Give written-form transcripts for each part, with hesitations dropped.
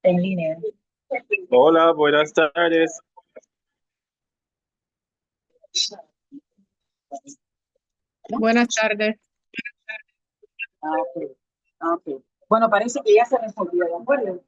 En línea. Hola, buenas tardes. Buenas tardes. Ok. Ok. Bueno, parece que ya se resolvió, ¿de acuerdo?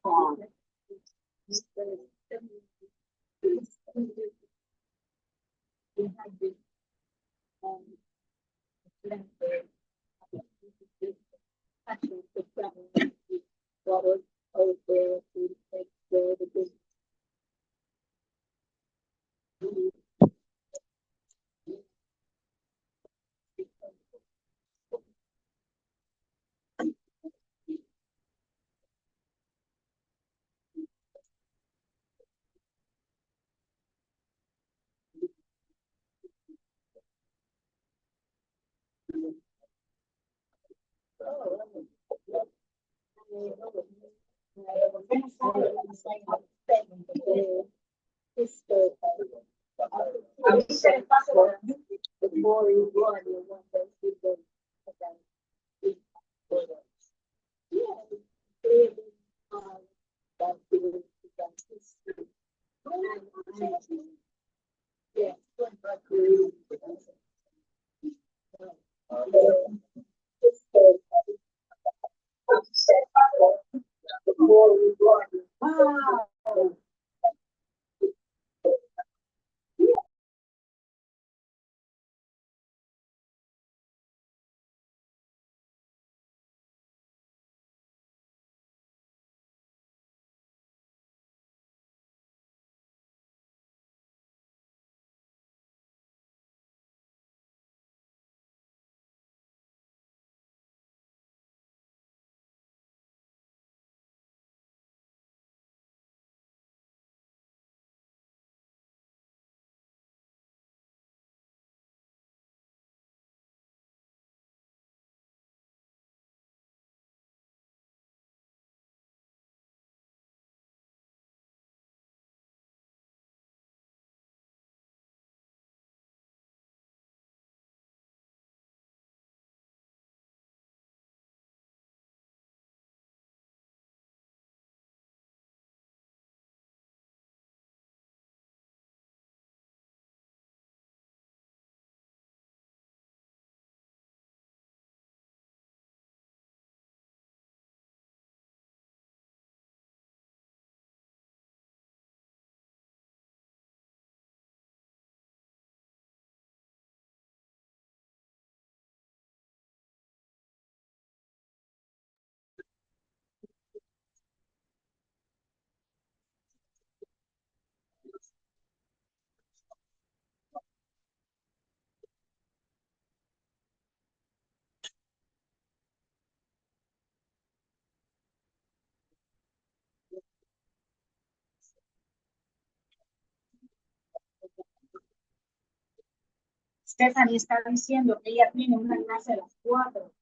Stephanie está diciendo que ella tiene una clase a las 4.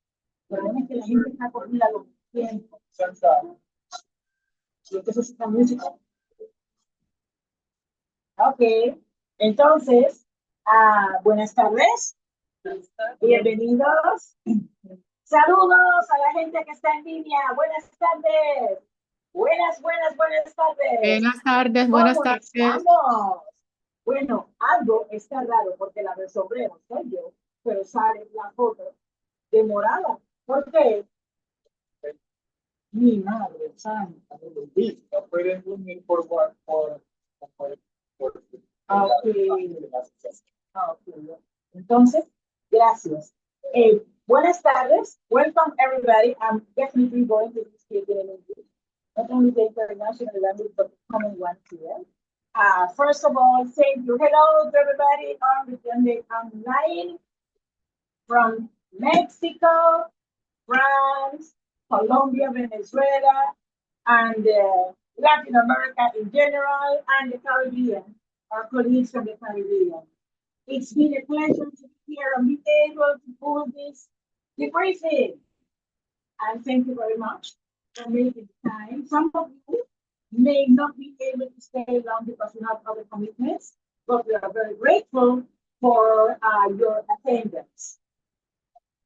Pero es que la gente está corrida los tiempos. Y entonces esta música. Ok. Entonces, buenas tardes. Bienvenidos. Saludos a la gente que está en línea. Buenas tardes. Buenas tardes. Buenas tardes, buenas ¿Cómo tardes. estamos? Bueno, algo está raro porque la del sombrero soy yo, pero sale la foto demorada. ¿Por qué? Mi madre santa, bendita. ¿No pueden unir Ok. Entonces, gracias. Buenas tardes. Welcome, everybody. I'm definitely going to be speaking in English. Not only the international language, but the common one here. First of all, thank you. Hello to everybody on the online from Mexico, France, Colombia, Venezuela, and Latin America in general, and the Caribbean, our colleagues from the Caribbean. It's been a pleasure to be here and be able to pull this debriefing. And thank you very much for making time. Some of you may not be able to stay long because you have other commitments, but we are very grateful for your attendance.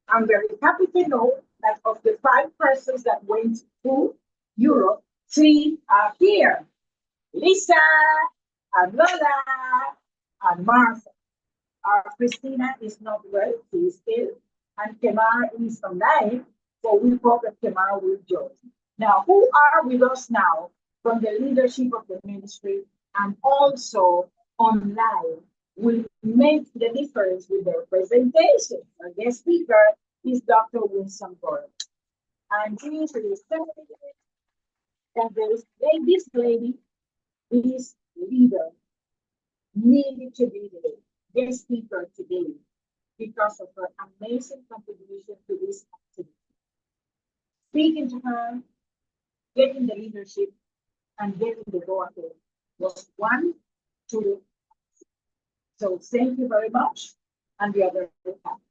I'm very happy to know that of the 5 persons that went to Europe, 3 are here. Lisa, and Lola, and Martha. Our Christina is not well, she is ill, and Kemar is online, so we hope that Kemar will join. Now, who are with us now from the leadership of the ministry and also online will make the difference with their presentation. Our guest speaker is Dr. Winston Gordon. And he is that this lady is leader, needed to be the guest speaker today because of her amazing contribution to this activity. Speaking to her, getting the leadership, and getting the go-ahead was 1, 2. So thank you very much, and we are very happy.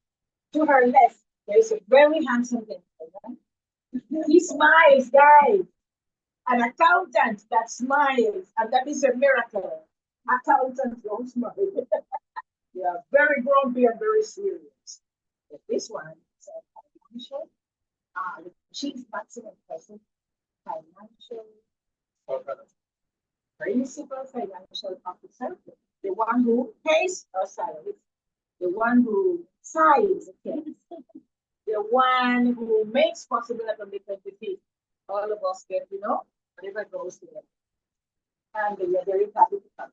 To her left, there is a very handsome gentleman. He smiles, guys. An accountant that smiles, and that is a miracle. Accountants don't smile. They are very grumpy and very serious. But this one is a financial, the chief maximum person, financial, principal financial officer, the one who pays our salaries, the one who signs things, the one who makes possible that on the 25th, all of us get, whatever goes there. And we are very happy to come.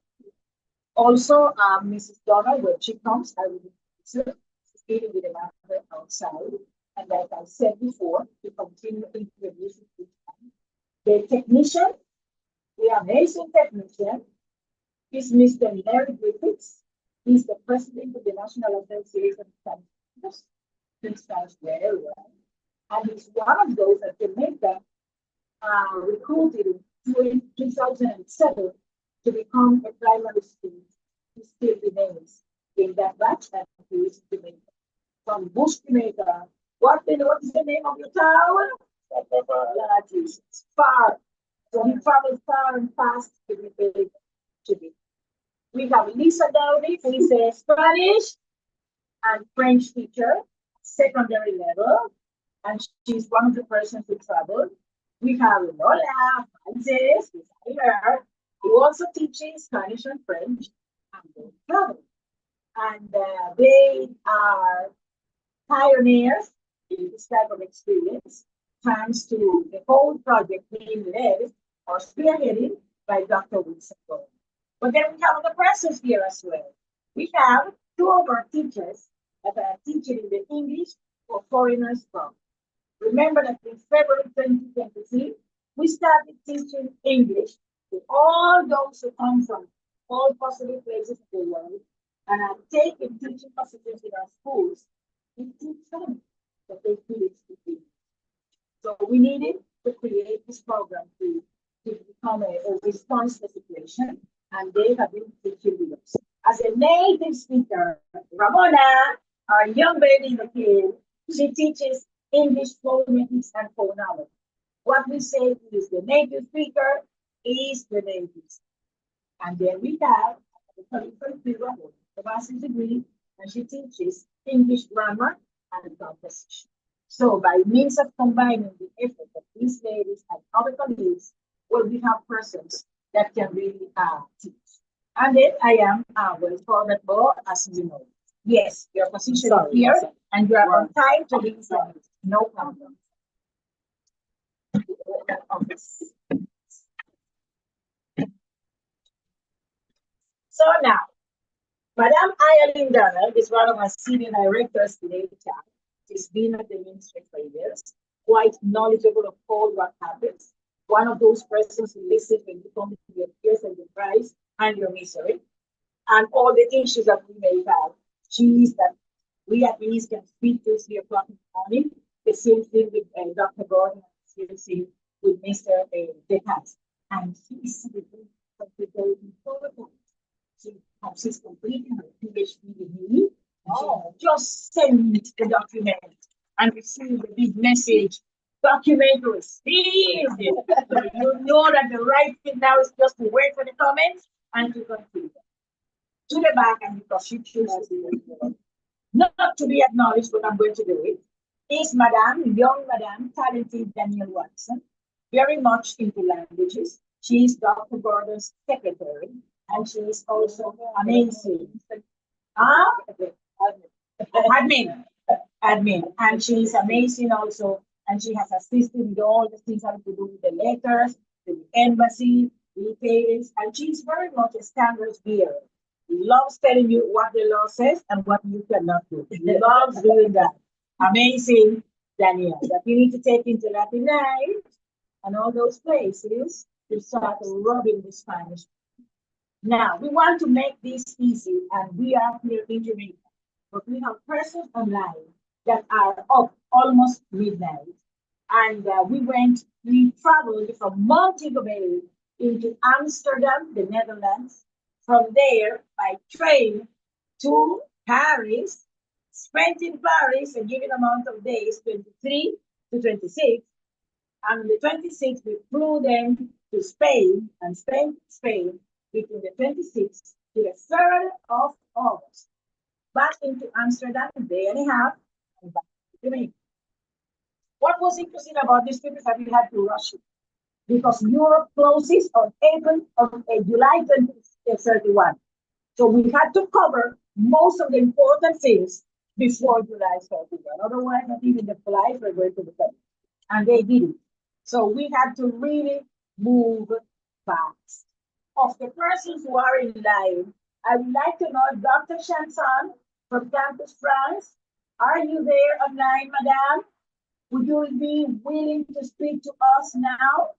Also, Mrs. Donna, when she comes, I will be she's eating with a mother outside. And like I said before, to continue introducing the technician, the amazing technician, is Mr. Larry Griffiths. He's the president of the National Association of Scientists. He stands very well. And he's one of those that Jamaica recruited in 2007 to become a primary student. He still remains in that batch and he is Jamaica. From Bush, Jamaica. What is the name of your town? Far. So he travels far and fast to be able to be. We have Lisa Dowdy, who is a Spanish and French teacher, secondary level, and she's one of the persons who traveled. We have Lola Frances, who also teaches Spanish and French, and they travel. And they are pioneers in this type of experience, thanks to the whole project being led or spearheaded by Dr. Wilson Gordon. But then we have other persons here as well. We have 2 of our teachers that are teaching in the English for Foreigners program. Remember that in February 2023, we started teaching English to all those who come from all possible places of the world and are taking teaching positions in our schools. We teach them that they feel it's. So we needed to create this program to become a response to the situation, and they have been teaching with us. As a native speaker, Ramona, our young baby in the field, she teaches English phonetics and phonology. What we say is the native speaker is the native speaker. And then we have the master's degree, and she teaches English grammar and composition. So by means of combining the effort of these ladies and other colleagues, well, we have persons that can really teach. And then I am well forward, as you know. Yes, your position is here, and you are on time to listen. No problem. office. So now, Madam Ayalin Donald is one of our senior directors today. She's been at the ministry for years, quite knowledgeable of all what happens. One of those persons who listens when you come to your fears and your cries and your misery, and all the issues that we may have. She is that we at least can speak to 3 o'clock in the morning. The same thing with Dr. Gordon, the same thing with Mr. Dekas. And she is something very important. She's completing her PhD degree. Oh, just send the document and receive the big message. Document received. So you know that the right thing now is just to wait for the comments and to complete it. To the back, and because she chooses not to be acknowledged, but I'm going to do it, is young Madam, talented Danielle Watson, very much into languages. She is Dr. Gordon's secretary, and she is also amazing. Admin, and she is amazing also, and she has assisted with all the things having to do with the letters, the embassy, details, and she's very much a standards bearer. Loves telling you what the law says and what you cannot do. Loves doing that. Amazing, Danielle, that you need to take into Latin night and all those places to start rubbing the Spanish. Now, we want to make this easy, and we are here in Jamaica, but we have persons online that are up almost midnight. And we traveled from Montego Bay into Amsterdam, the Netherlands. From there, by train to Paris, spent in Paris a given amount of days, 23 to 26. And on the 26th, we flew them to Spain and spent Spain between the 26th to the 3rd of August. Back into Amsterdam, a day and a half, and back to Jamaica. What was interesting about this trip is that we had to rush it because Europe closes on July 31. So we had to cover most of the important things before July 31. Otherwise, not even the flights were going to the country. And they didn't. So we had to really move fast. Of the persons who are in line, I would like to know Dr. Chanson from Campus France. Are you there online, Madame? Would you be willing to speak to us now?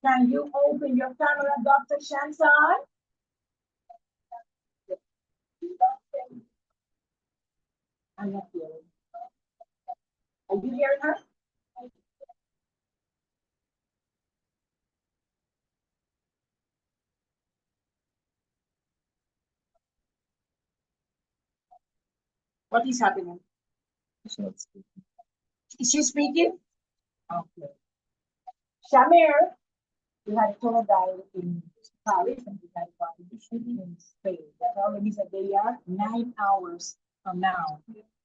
Can you open your camera, Dr. Chanson? I'm not hearing. Are you hearing her? What is happening? She's not speaking. Is she speaking? Okay. Shamir, we had a tour guide in Paris and we had one in Spain. The problem is that they are 9 hours from now.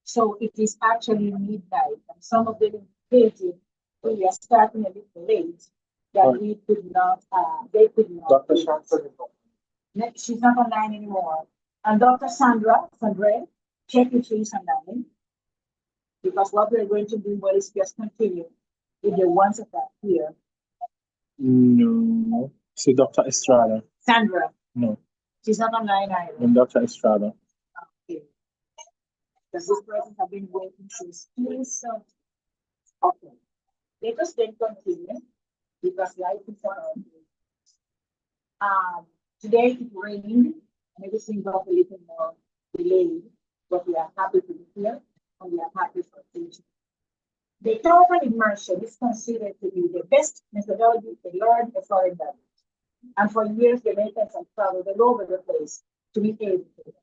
So it is actually midnight. And some of them indicated when we are starting a little late that we could not, they could not. Dr. Shanson. She's not online anymore. And Dr. Sandra, check if she's online. Because what we're going to do is just continue with the ones that are here. No. See Dr. Estrada. Sandra. No. She's not online either. And Dr. Estrada. Okay. Because this person has been waiting since 2 so. Okay. Let us then continue because life is on. Today it rained and everything got a little more delayed, but we are happy to be here and we are happy for teaching. The total immersion is considered to be the best methodology to learn a foreign language. And for years, Jamaicans have traveled all over the place to be able to learn.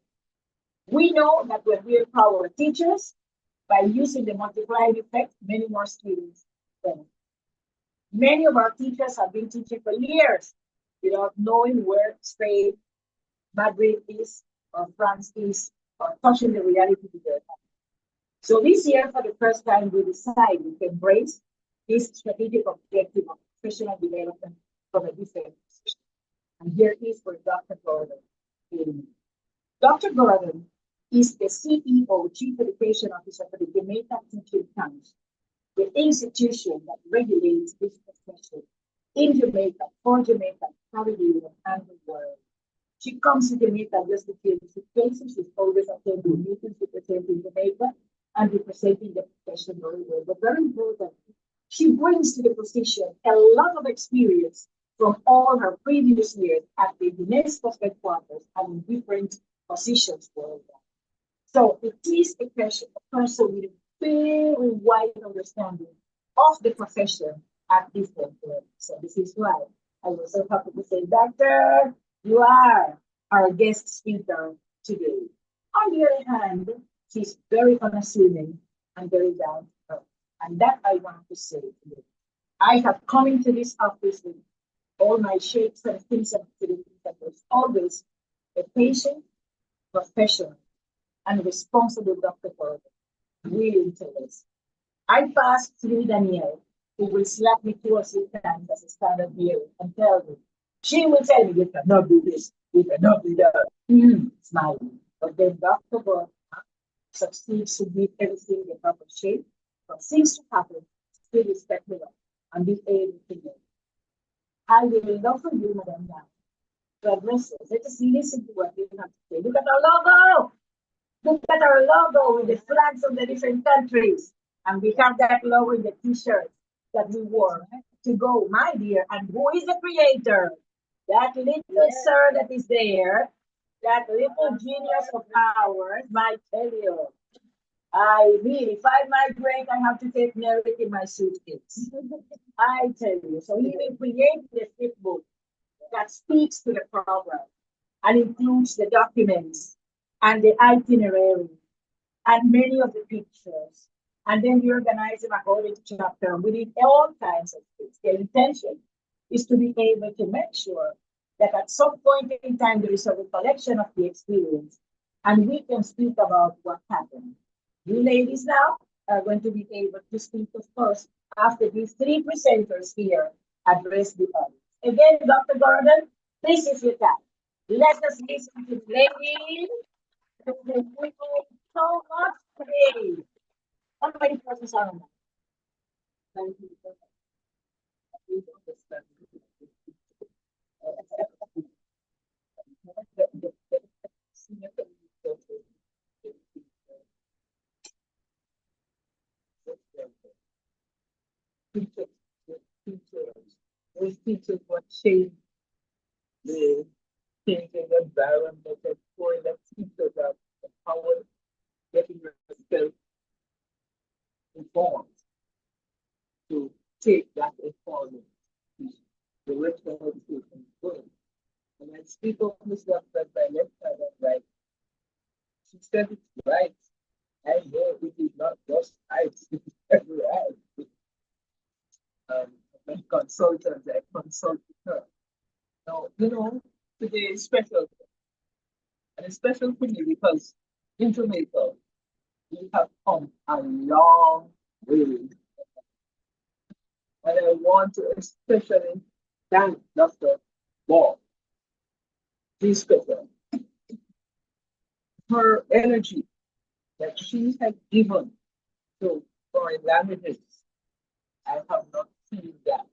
We know that when we empower teachers, by using the multiplier effect, many more students benefit. Many of our teachers have been teaching for years without knowing where Spain, Madrid is, or France is, or touching the reality of their life. So this year, for the first time, we decided to embrace this strategic objective of professional development from a different position. And here is for Dr. Gordon. Dr. Gordon is the CEO, Chief Education Officer for the Jamaica Teaching Council, the institution that regulates this profession in Jamaica, for Jamaica, Caribbean, and the world. She comes to Jamaica just to feel the places. She's always attending meetings representing Jamaica and representing the profession very well. But very important, she brings to the position a lot of experience from all her previous years at the UNESCO headquarters and in different positions worldwide. So it is a person with a very wide understanding of the profession at different levels. So this is why I was so happy to say, Doctor, you are our guest speaker today. On the other hand, she's very unassuming and very down to earth. And that I want to say today. I have come into this office with all my shapes and things and activities that was always a patient, professional, and responsible doctor for it, willing to listen. I passed through Danielle, who will slap me 2 or 3 times as a standard bearer and tell me, she will tell me, you cannot do this, you cannot do that. Smiling. But then Dr. God succeeds to give everything the proper shape, for things to happen, still respectful and be able to know. I will love for you, Madam now. To address us. Let us listen to what you have to say. Look at our logo. Look at our logo with the flags of the different countries. And we have that logo in the t-shirt that we wore to go, my dear. And who is the creator? That little sir that is there, that little genius of ours, I tell you. I mean, if I migrate, I have to take Merrick in my suitcase. I tell you. So he will create the flipbook that speaks to the program and includes the documents and the itinerary and many of the pictures. And then we organize them according to chapter. We need all kinds of things. The intention is to be able to make sure that at some point in time there is a recollection of the experience and we can speak about what happened. You ladies now are going to be able to speak, of course, after these 3 presenters here address the audience. Again, Dr. Gordon, please, if you can, let us listen to the ladies. We need so much today. How many persons are on that? Thank you. Those teachers what shape the changing environment and for the teachers are empowered, getting yourself informed to take that information to the rest of the education going. And I speak of myself that my left side and right. She said it's right. I know it is not just right, it is right. When consultants, I consult with her. Now, today is special. And it's special for me because in Jamaica, we have come a long way. And I want to especially thank Dr. Wall. She's special. Her energy that she has given to foreign languages, I have not seen that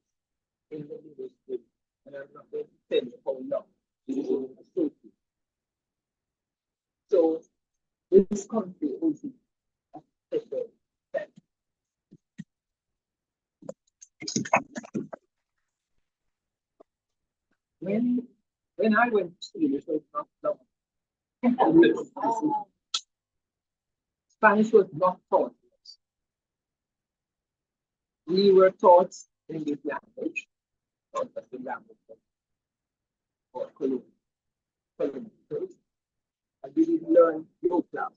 in the industry. And I'm not going to tell you how long it is associated. So this country owes you a special thank you. When I went to school, it was not long. Spanish was not taught to us. We were taught English language, taught as the language of colonial. And we didn't learn no class.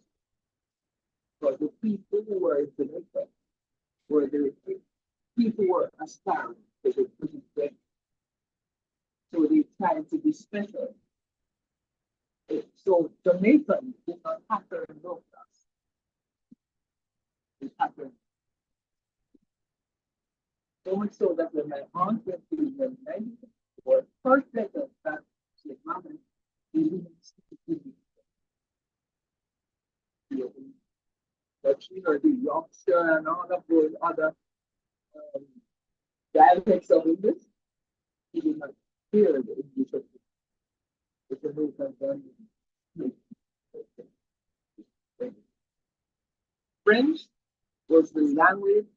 But the people who were in Jamaica were the people who were aspiring to the British. So they tried to be special. So Jamaicans did not have to learn no class. It happened. So much so that when my aunt went to the 90s, or first letter that she mama, we didn't speak but the Yorkshire and all of those other dialects of English, he did not hear the English of the Jamaican language. French was the language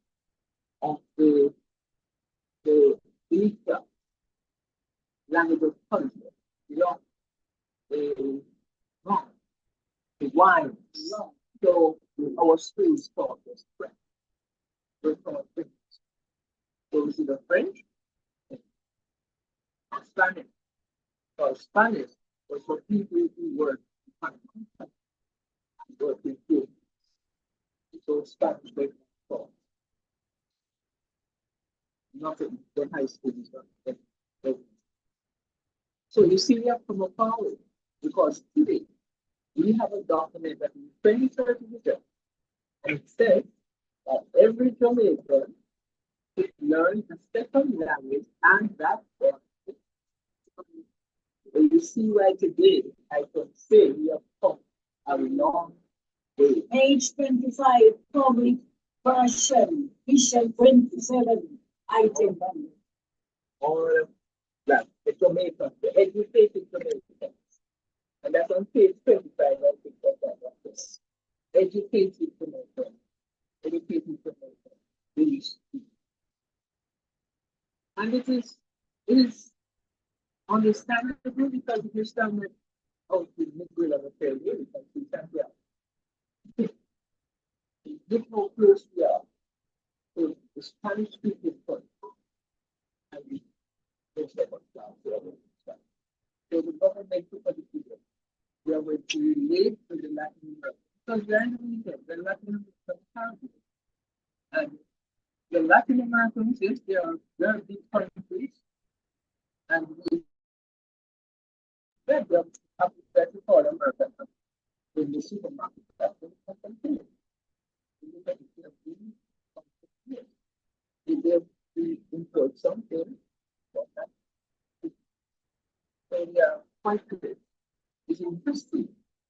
of the elite class, language of culture, you know, the wrong, the wine. So our schools taught us French. We're taught French. So we see the French and Spanish. So Spanish was for people who work in fields. So Spanish was taught. Not in the high schools. So you see, we have come a far way because today we have a document that in 2030 and it says that every Jamaican should learn a second language and that one. You see, right today, I can say we have come a long way. Age 25, public version, vision 27, item. All of that, the Jamaicans, the educated Jamaicans. And that's on page 25 of the book. Educated Jamaicans. Educated Jamaicans. Really speak. And it is understandable because if you stand with out with Miguel of a failure, you can see that we are. Look how close we are to the Spanish speaking country. And the second class, we are going to start. So the government took a decision. We are going to relate to the Latin America. Because they are in the region, the Latin American country. And the Latin Americans, yes, they are very big countries. And we fed them up to 34 American in the supermarket. That's what we continue. We look at the if they import something, so we are quite good. It's interesting.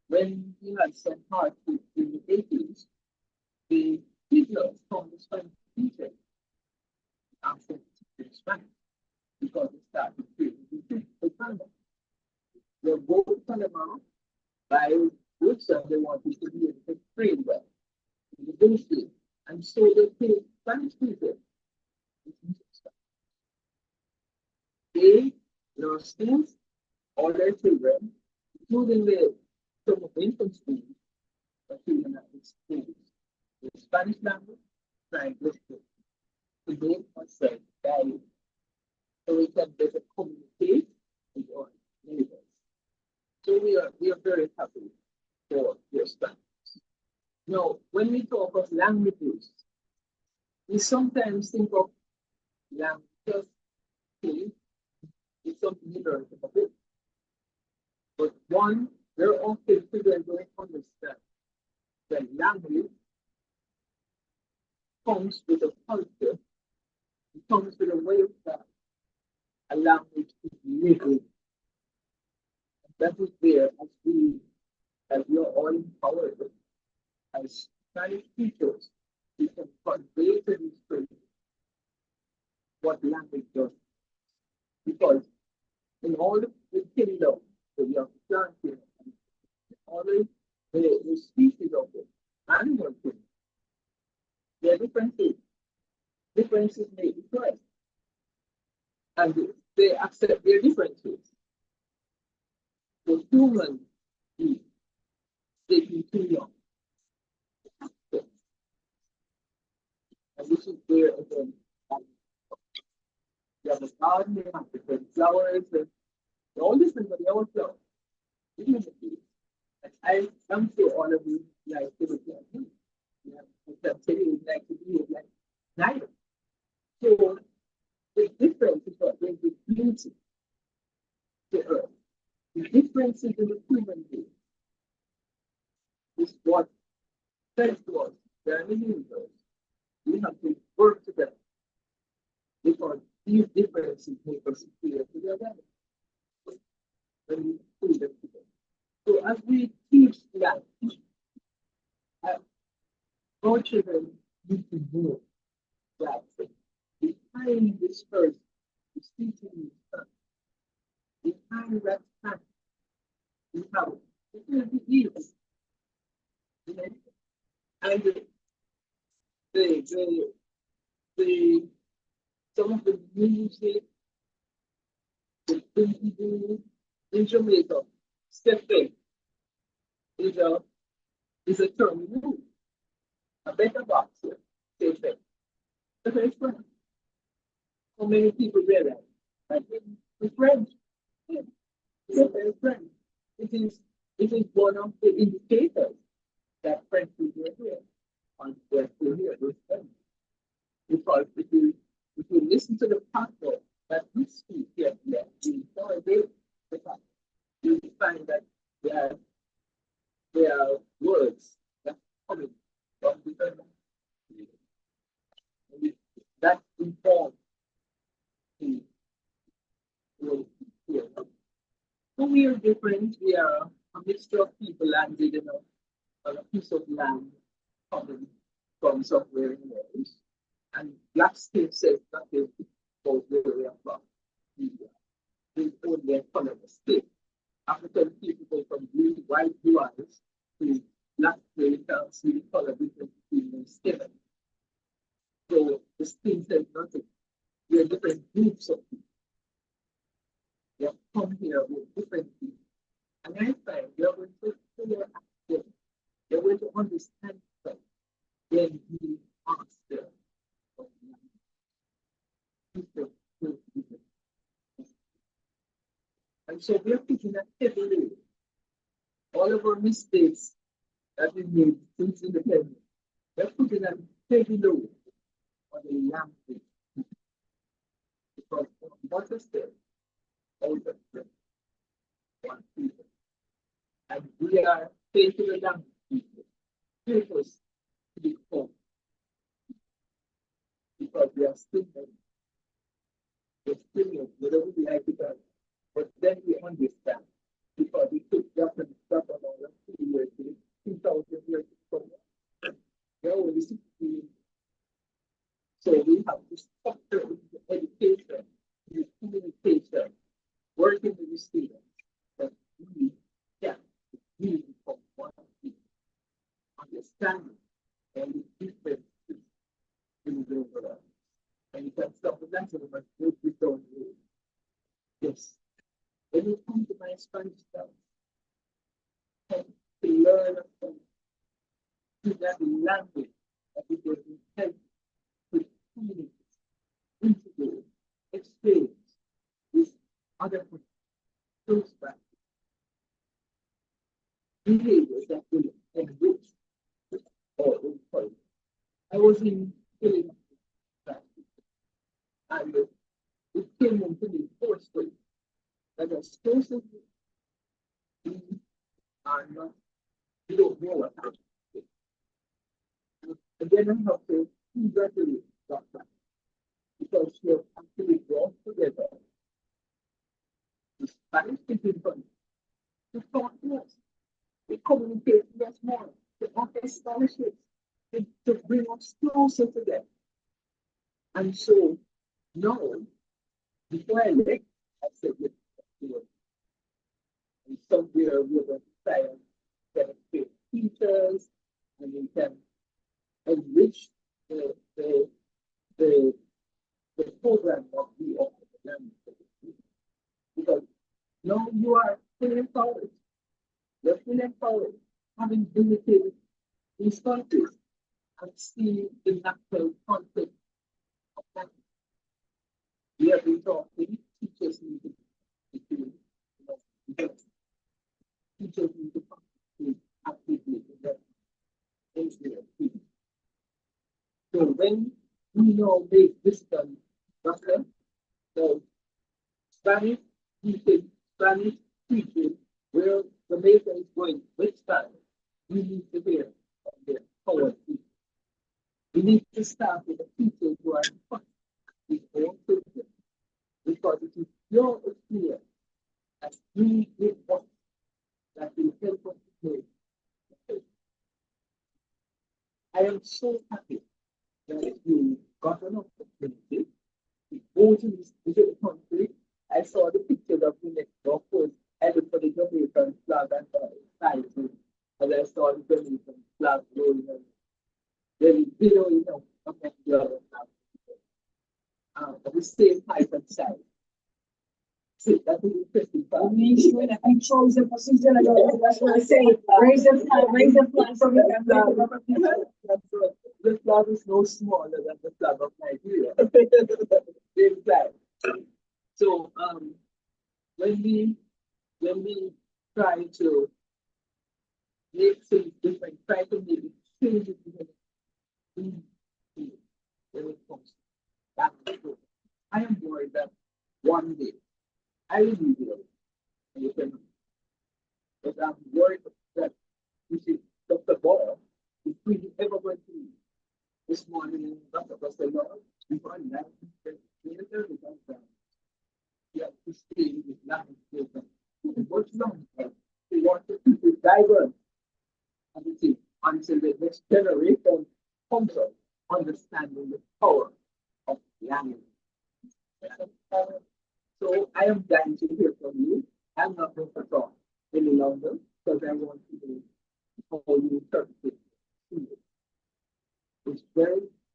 When we had some hardship in the 80s, the teachers from the Spanish teacher asked them to speak Spanish because they started creating the Panama. They both Panama by which they wanted to be able to trade well, negotiate, and so they paid Spanish people. They, their students, all their children, including the some of the infant schools, are children at the schools. The Spanish language, trying to today myself value so we can better communicate with our neighbors. So we are very happy for your Spanish. Now, when we talk of languages, we sometimes think of languages it's something you learn from a book. But one, very often children don't understand that language comes with a culture, it comes with a way of that a language is living. That is there as we are all empowered as Spanish teachers, we can convey to these children what language does. Because in all the kingdom that we have planted, all the species of the animal kingdom, there are differences. Differences may be correct. And they accept their differences. So human beings, they can too young. And this is where again, you have a garden, you have different flowers, and all this is the old flower. It is a piece. And I'm sure all of you like to look at me. You know, I tell you like to be like neither. So the difference is what brings the beauty to earth. The difference in the human being is what says to us that in the universe we have to work together because these differences make us superior to the other. When we put them together. So as we teach language, our children need to know that behind this person, speaking in tongues. Behind that time, we have it will be easy. You know? And the some of the music, the things we do in Jamaica, stepping is a term we use. A better boxer, stepping. That's very funny. How many people realize that it's French? It's very French. It is one of the indicators that French people are here. And they're still here, those French. Because if you listen to the pastor that we speak here, we validate the fact. You will find that there are words that coming from different languages. That informs the world here. So we are different. We are a mixture of people landed on a piece of land coming from somewhere in the world. And black skin says nothing about where we are from. We only a color of skin. African people go from blue, white, blue eyes to black, they can't see the color difference between their skin. So the skin says nothing. We are different groups of people. They have come here with different people. And I find you're going to figure out them. You're going to understand them when you ask them. And so we're picking up heavily all of our mistakes that we made since independence. We're putting a heavy load on the young people. Because what is there? All of them. One people. And we are taking the young people. Help us to be home. Because we are still young. We're still young, whether we like it or not. But then we understand. Because we took Japan stuff on our 2 years, 2,000 years ago. They're only 16. So we have to structure the education, the communication, working with the students, that we can really become one people, understanding and the differences in the world. And you can stop the national but move it on you. Yes. When you come to my Spanish class, come to learn from that language that is going to help with community, integrate, experience with other people, those behaviors that will enrich or encourage. I was in Philly and it came into me forcefully that as close as we are not, we don't know what happened. And then I have to congratulate Dr. Because she has actually brought together the Spanish speaking country to talk to us, to communicate with us more, to offer scholarships, to bring us closer to them. And so now, before I left, I said, let's do it. And somewhere we're going to try and benefit teachers, and we can enrich the program that we offer to them. Because now you are fully empowered. You're fully empowered, having visited these countries and see the natural conflict of that. We have been talking, teachers need to do, teachers need to participate actively in that. So when we now make this done, so Spanish teaching, Spanish teaching, where the maker is going with Spanish, we need to hear from the power people. We need to start with the people who are in touch with their own children, because it is your experience as we give us that will help us to make. I am so happy that you got an opportunity to go to this visit country I saw the pictures of the next door post. I looked for the Jamaican flag and excited as I saw the Jamaican flag rolling and very billowing up and the other flag. At the same height and size. See, that's an interesting I part. made sure that I chose the position. That's what I say. Raise the flag so we can flag of a picture. The flag is no smaller than the flag of Nigeria. Same flag. So when we try to make things different, try to make it change it when it comes to that. I am worried that one day I will be here. And you can, but I'm worried that you see Dr. Boyle is really ever going to leave. This morning, Dr. said, Lord, before I left, later we come down. You have to stay with nothing different. What's wrong? We want to keep it diverse. And you see, until the next generation comes up, understanding the power of language. So I am dying to hear from you. I'm not going to talk any longer because I want to know how you interpret it.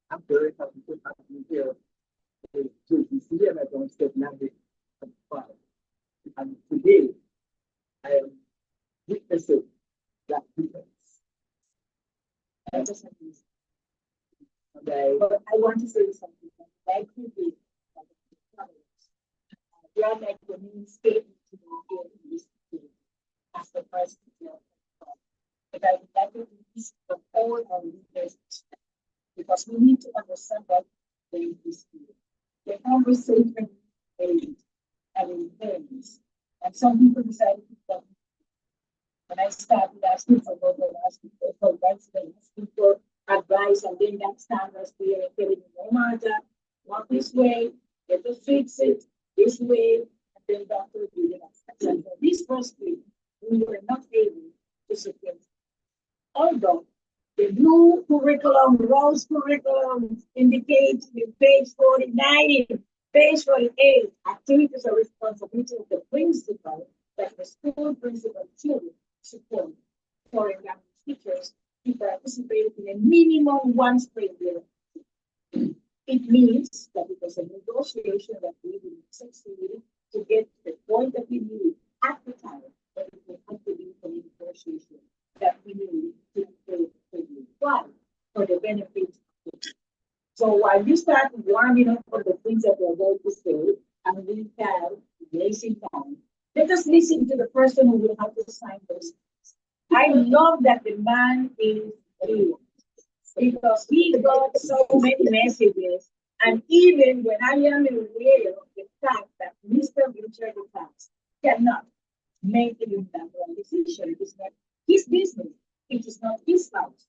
I'm very happy to have you here to see and I don't step language and fire. And today I am witnessing that difference. And but I want to say something like you did. We are like the main statement to go in this as the first but I would like to use the whole of leaders because we need to understand what they is here. The conversation aid and intends. And some people decided to come. When I started asking for what they asking for advice, then asking for advice, and then that stand was there and telling me, no matter, walk this way, get to fix it this way, and then Dr. did it. And for this first week, we were not able to secure. Although the blue curriculum, rose curriculum indicates in page 49, page 48, activities are responsibility of the principal, that the school principal should support foreign language teachers to participate in a minimum one spring year. It means that it was a negotiation that we will succeed to get to the point that we need at the time, but it will have to be a negotiation that we need to pay why? For the benefit. So while you start warming up for the things that we're going to say, and we have wasting time, let us listen to the person who will have to sign those. I love that the man is here because he got so many messages. And even when I am aware of the fact that Mr. Richard Tax cannot make a unilateral decision, it is not his business, it is not his house.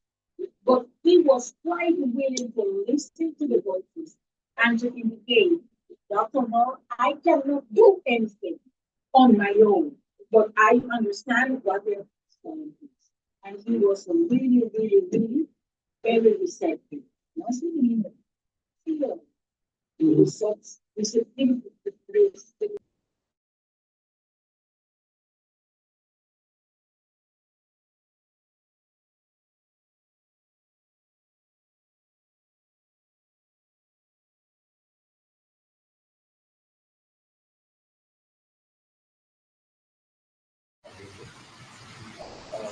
But he was quite willing to listen to the voices and to indicate, Dr. Moore, I cannot do anything on my own, but I understand what they're saying. And he was really, really, really very receptive. Not really feel. He was such receptive to the praise.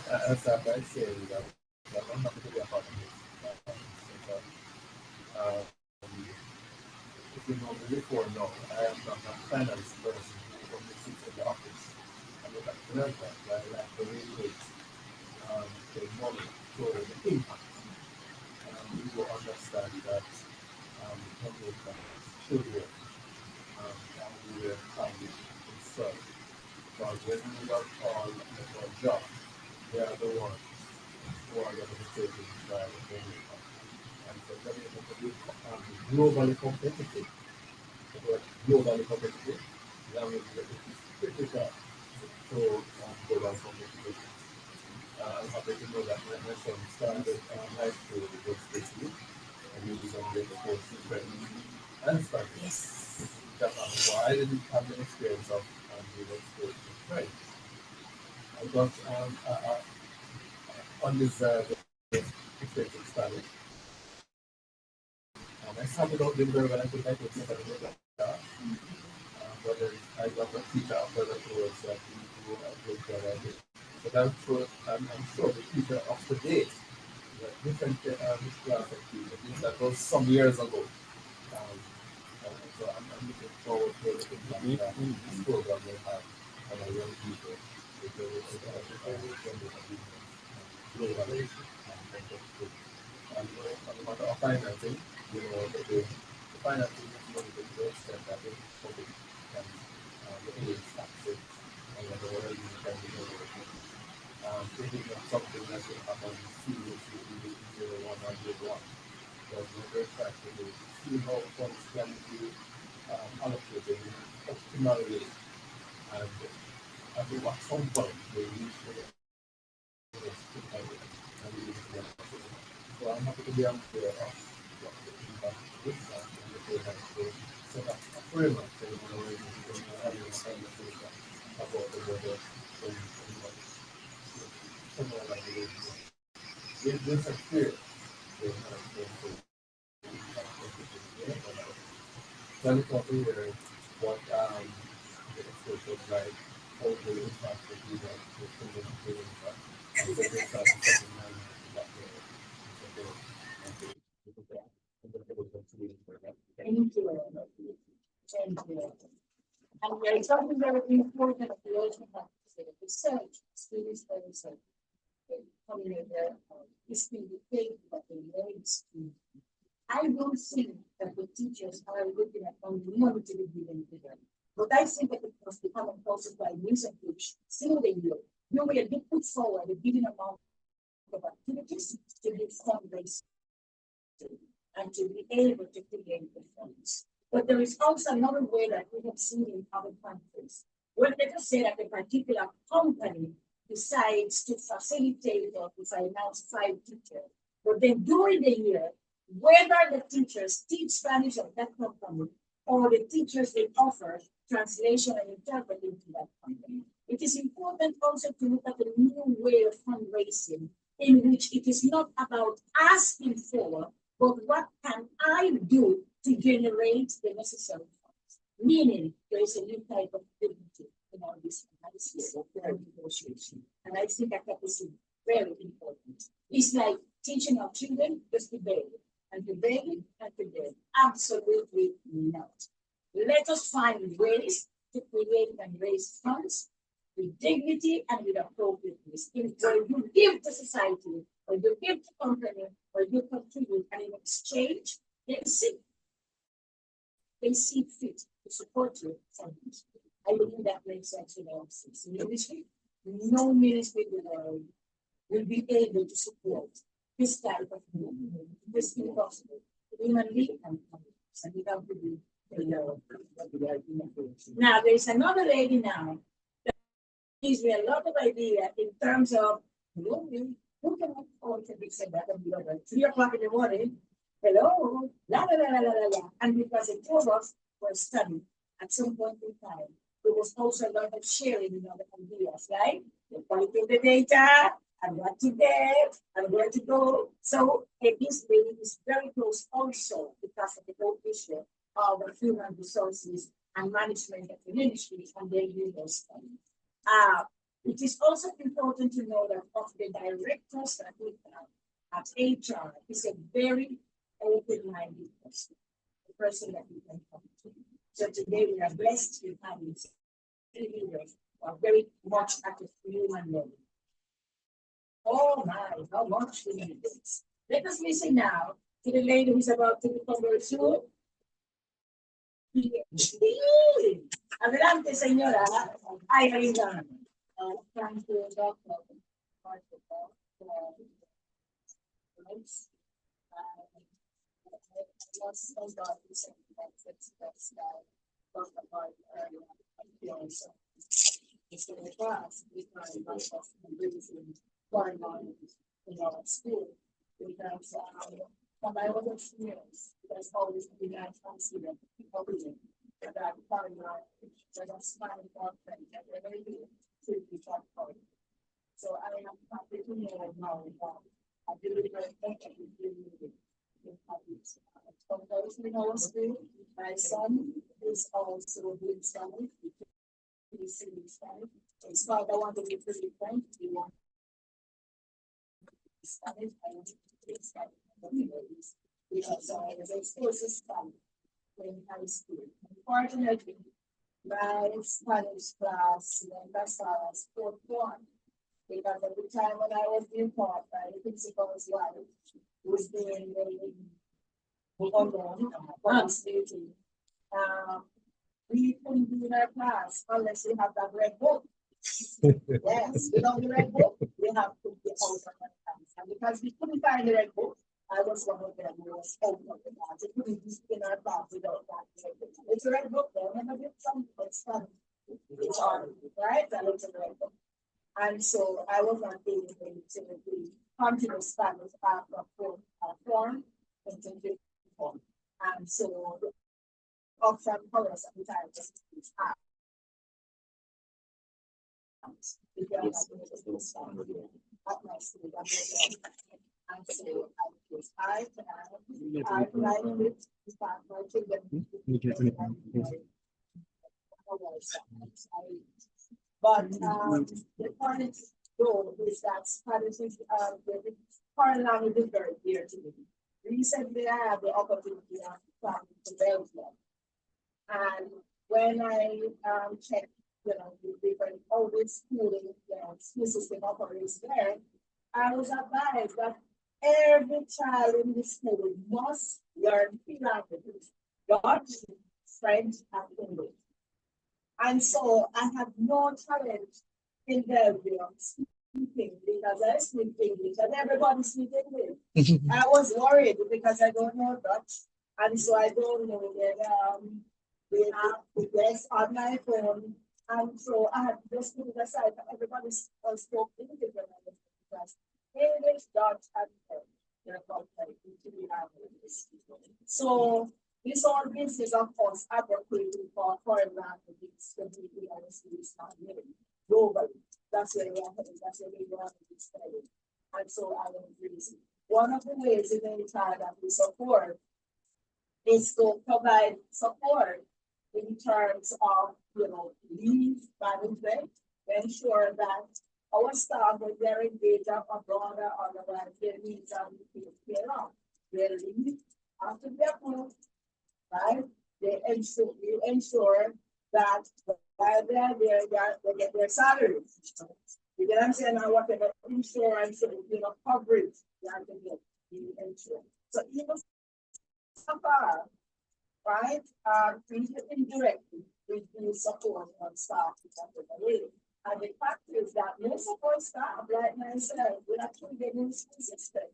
I start by saying that I'm happy to be a part of this. Because, if you know me before now, I am not a finance person who sits in the office. I'm not a financial, but I like to relate the money to the impact. We will understand that Jamaica should work and we will find it in serve. Because when we work all for a job, they are the ones who are going to be taken by the Jamaica. And for Jamaica to be globally competitive, globally competitive, language is critical to global competitive. I'm happy to know that my son started high school with this week, and he was on the course in Britain and Spanish. Yes. So I didn't have the experience of being exposed to French. I got undeserved experience in Spanish. I started out doing very well. I could set up a class. But then I got a teacher after that was that he was good at it. But I'm sure the teacher of today, the different class of teachers, that was some years ago. Um, so I'm looking forward to the impact that this program will have on our young people because it's globally and contextually. And on the matter of financing, the financing is one of the extent that the public can the aid taxes and whatever you can do. It is not something that will happen seriously in the year one or year one. Because what we're trying to do is see how funds can be allocated in an optimal way. And I think at some point they reach the and we use the so I'm happy to be unclear of what the impact is and the program to set up a framework for the organization to have a conversation about the weather and what somewhere like it is. If there's a fear, they have to tell it over here what the experts was like, how the impact would be like, the children of the impact. And so they start to set in mind that Thank you. Thank you. And there is something very important that we also have to say. Research, students for research. Coming in there, is being paid for the grades. I don't think that the teachers are looking at only money to be given to them. But I think that it must become impossible by means of which, through the year, you will be put forward a given amount of activities to be fundraising and to be able to create the funds. But there is also another way that we have seen in other countries. When let us say that a particular company decides to facilitate or to finance 5 teachers, but then during the year, whether the teachers teach Spanish of that company or the teachers they offer translation and interpreting to that company. It is important also to look at a new way of fundraising in which it is not about asking for, but what can I do to generate the necessary funds? Meaning there is a new type of dignity in all this analysis and negotiation. And I think that is very important. It's like teaching our children just to beg and to beg and to beg. Absolutely not. Let us find ways to create and raise funds with dignity and with appropriateness. Where you give to society, or you give to company, or you contribute, and in exchange, they see fit to support you. I believe that makes sense in our ministry. No ministry in the world will be able to support this type of movement. This is impossible. Humanly and without the now there's another lady now that gives me a lot of idea in terms of who can afford to be said that and the other 3 o'clock in the morning. Hello, la la la la la la. And because the 2 of us were studying at some point in time, there was also a lot of sharing in other ideas, right? The quality of the data, and what to get, and where to go. So this lady is very close also because of the whole issue of human resources and management of the ministry and their legal study. It is also important to know that of the directors that we have at HR is a very open-minded person, the person that we can come to. So today we are blessed with having leaders who are very much at the human level. Oh my, how much we need this. Let us listen now to the lady who's about to become very soon. Adelante, señora. Ay, Alinda. Thank you, Dr. It's in the class, we try to rush off and do this in our school because from my other experience, there's always been that consider that part of my, when I'm smiling on them, and they're very good to be talked about. So I am happy to know now that I deliver everything. From those in our school, my son is also doing Spanish. He's in Spanish. His father wanted to be pretty French. He wanted Spanish. I want to speak Spanish. Because I was exposed to Spanish in high school. Unfortunately, my Spanish class went as far as fourth one. Because at the time when I was being taught by the principal's wife, was doing the online participating. We couldn't be in our class unless we have that red book. Yes, without the red book, we have to be out of the class. And because we couldn't find the red book, I was one of them who was out of the class. We couldn't be in our class without that red book. It's a red book, though. Never did something. It's fun. It's hard, right? And it's a red book. And so I was not able to continue Spanish after form into fifth form. And so the Oxford colors at the time was at my school. And so I provided it to start my children. But the point though is that Spanish is the foreign language is very dear to me. Recently, I had the opportunity to come to Belgium, and when I checked, the different all this schooling, school system operates there, I was advised that every child in the school must learn three languages: Dutch, French, and English. And so I had no challenge in Belgium speaking because I speak English and everybody speaks English. I was worried because I don't know Dutch. And so I don't know the guests on my phone. And so I had to just put it aside. Everybody spoke English because English, Dutch, and French. They're called three languages. So this all business, of course, advocating for foreign languages, completely honestly, is not really globally. That's where we are heading, that's where we want to be studying. And so I will agree. One of the ways in any time that we support is to provide support in terms of, leave management, ensure that our staff, when they're engaged abroad or otherwise, their needs are taken care of. Their leave after they approved. Right? You ensure that while they're there, they get their salaries. You get what I'm saying? Now, whatever insurance, coverage you have to get, you ensure. So even so far, right? Indirectly, we do support on staff. And the fact is that most of our staff, like myself, will actually get in the school system.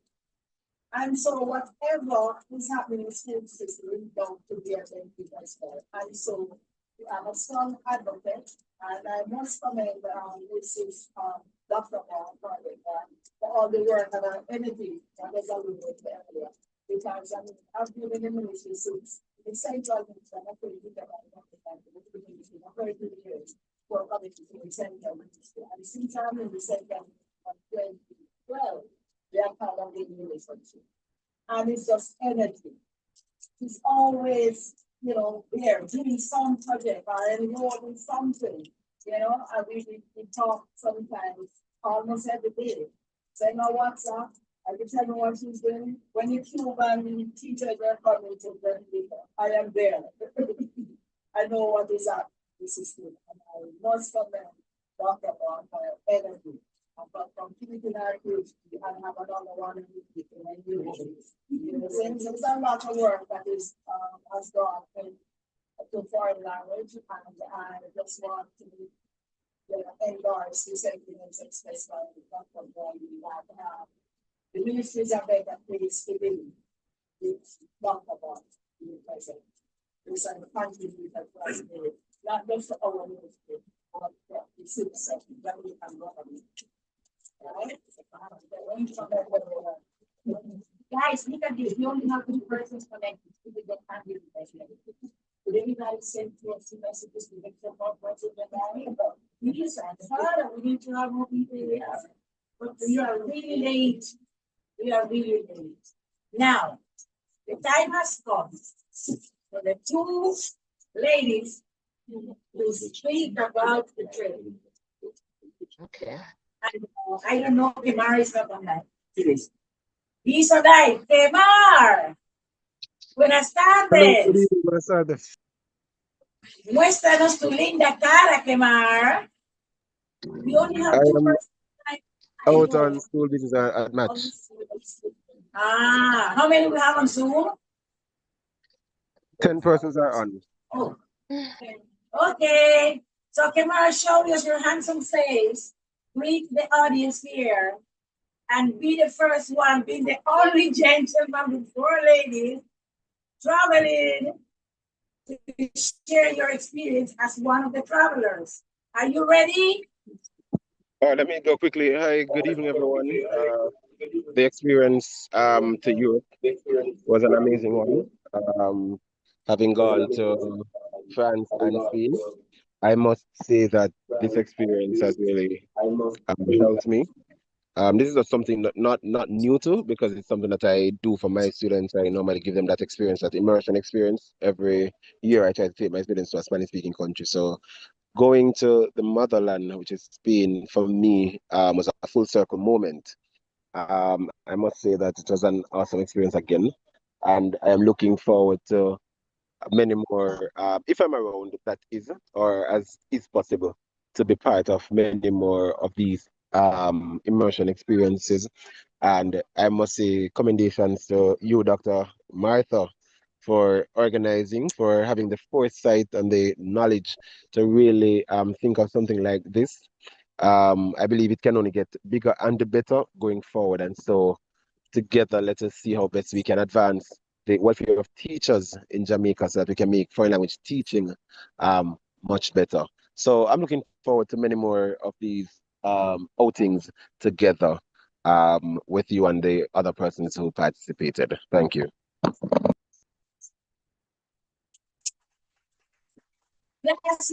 And so whatever is happening in the school system is down to their benefit as well. And so I'm a strong advocate, and I must commend Mrs. Dr. for all the work and energy that was alluded to earlier. Because I've been in the ministry since the central ministry, I'm not going to do that. I'm very good years for coming to the central ministry. And since I'm in the central ministry, 2012, they are part of the relationship. And it's just energy. It's always, there doing some project or enrolled in something, and we talk sometimes almost every day. Send her WhatsApp, I can tell me what she's doing. When the Cuban teachers are coming to the I am there. I know what is up. This is good. And I must commend Dr. on her energy. But from keeping our kids and have another one in the there's a lot of work that is has gone to foreign language, and I just want to endorse the sentiments expressed by Dr. that the ministries are better placed to be with Dr. being present. These are the contributors was made, not just for our ministry, but for the citizen that we can govern. Guys, look at this. You only have 2 persons connected. Would anybody send TSC messages to make them more positive than that? We just had fun, we need to have more people here. But we are really late. We are really late. Now, the time has come for the two ladies to speak about the trip. Okay. I don't know if Kemar is not online. He's online. Kemar. Buenas tardes. Buenas tardes. Muéstranos tu linda cara, Kemar. We only have I two am persons. out on school business at match. Ah, how many we have on Zoom? 10 persons are on. Oh, okay. So, Kemar, show us your handsome face. Greet the audience here. And be the first one, be the only gentleman with four ladies traveling to share your experience as one of the travelers. Are you ready? All right, let me go quickly. Hi, good evening, everyone. The experience to Europe was an amazing one. Having gone to France and Spain, I must say that this experience has really helped me. This is something not new to, because it's something that I do for my students. I normally give them that experience, that immersion experience. Every year I try to take my students to a Spanish-speaking country. So going to the motherland, which is Spain, for me, was a full circle moment. I must say that it was an awesome experience again. And I am looking forward to many more, if I'm around, that is, or as is possible, to be part of many more of these immersion experiences. And I must say commendations to you, Dr. Martha, for organizing, for having the foresight and the knowledge to really think of something like this. I believe it can only get bigger and better going forward. And so together, let us see how best we can advance the welfare of teachers in Jamaica so that we can make foreign language teaching much better. So I'm looking forward to many more of these outings together with you and the other persons who participated. Thank you. Gracias.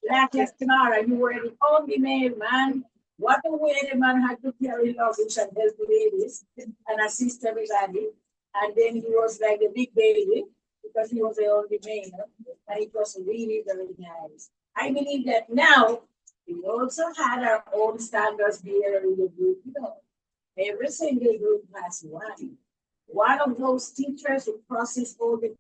Gracias, Tamara. You were the only male man. What a way the man had to carry luggage and help the ladies and assist everybody. And then he was like a big baby because he was the only male. And it was really very nice. I believe that now we also had our own standards here in the group. You know, every single group has one. One of those teachers who crosses all the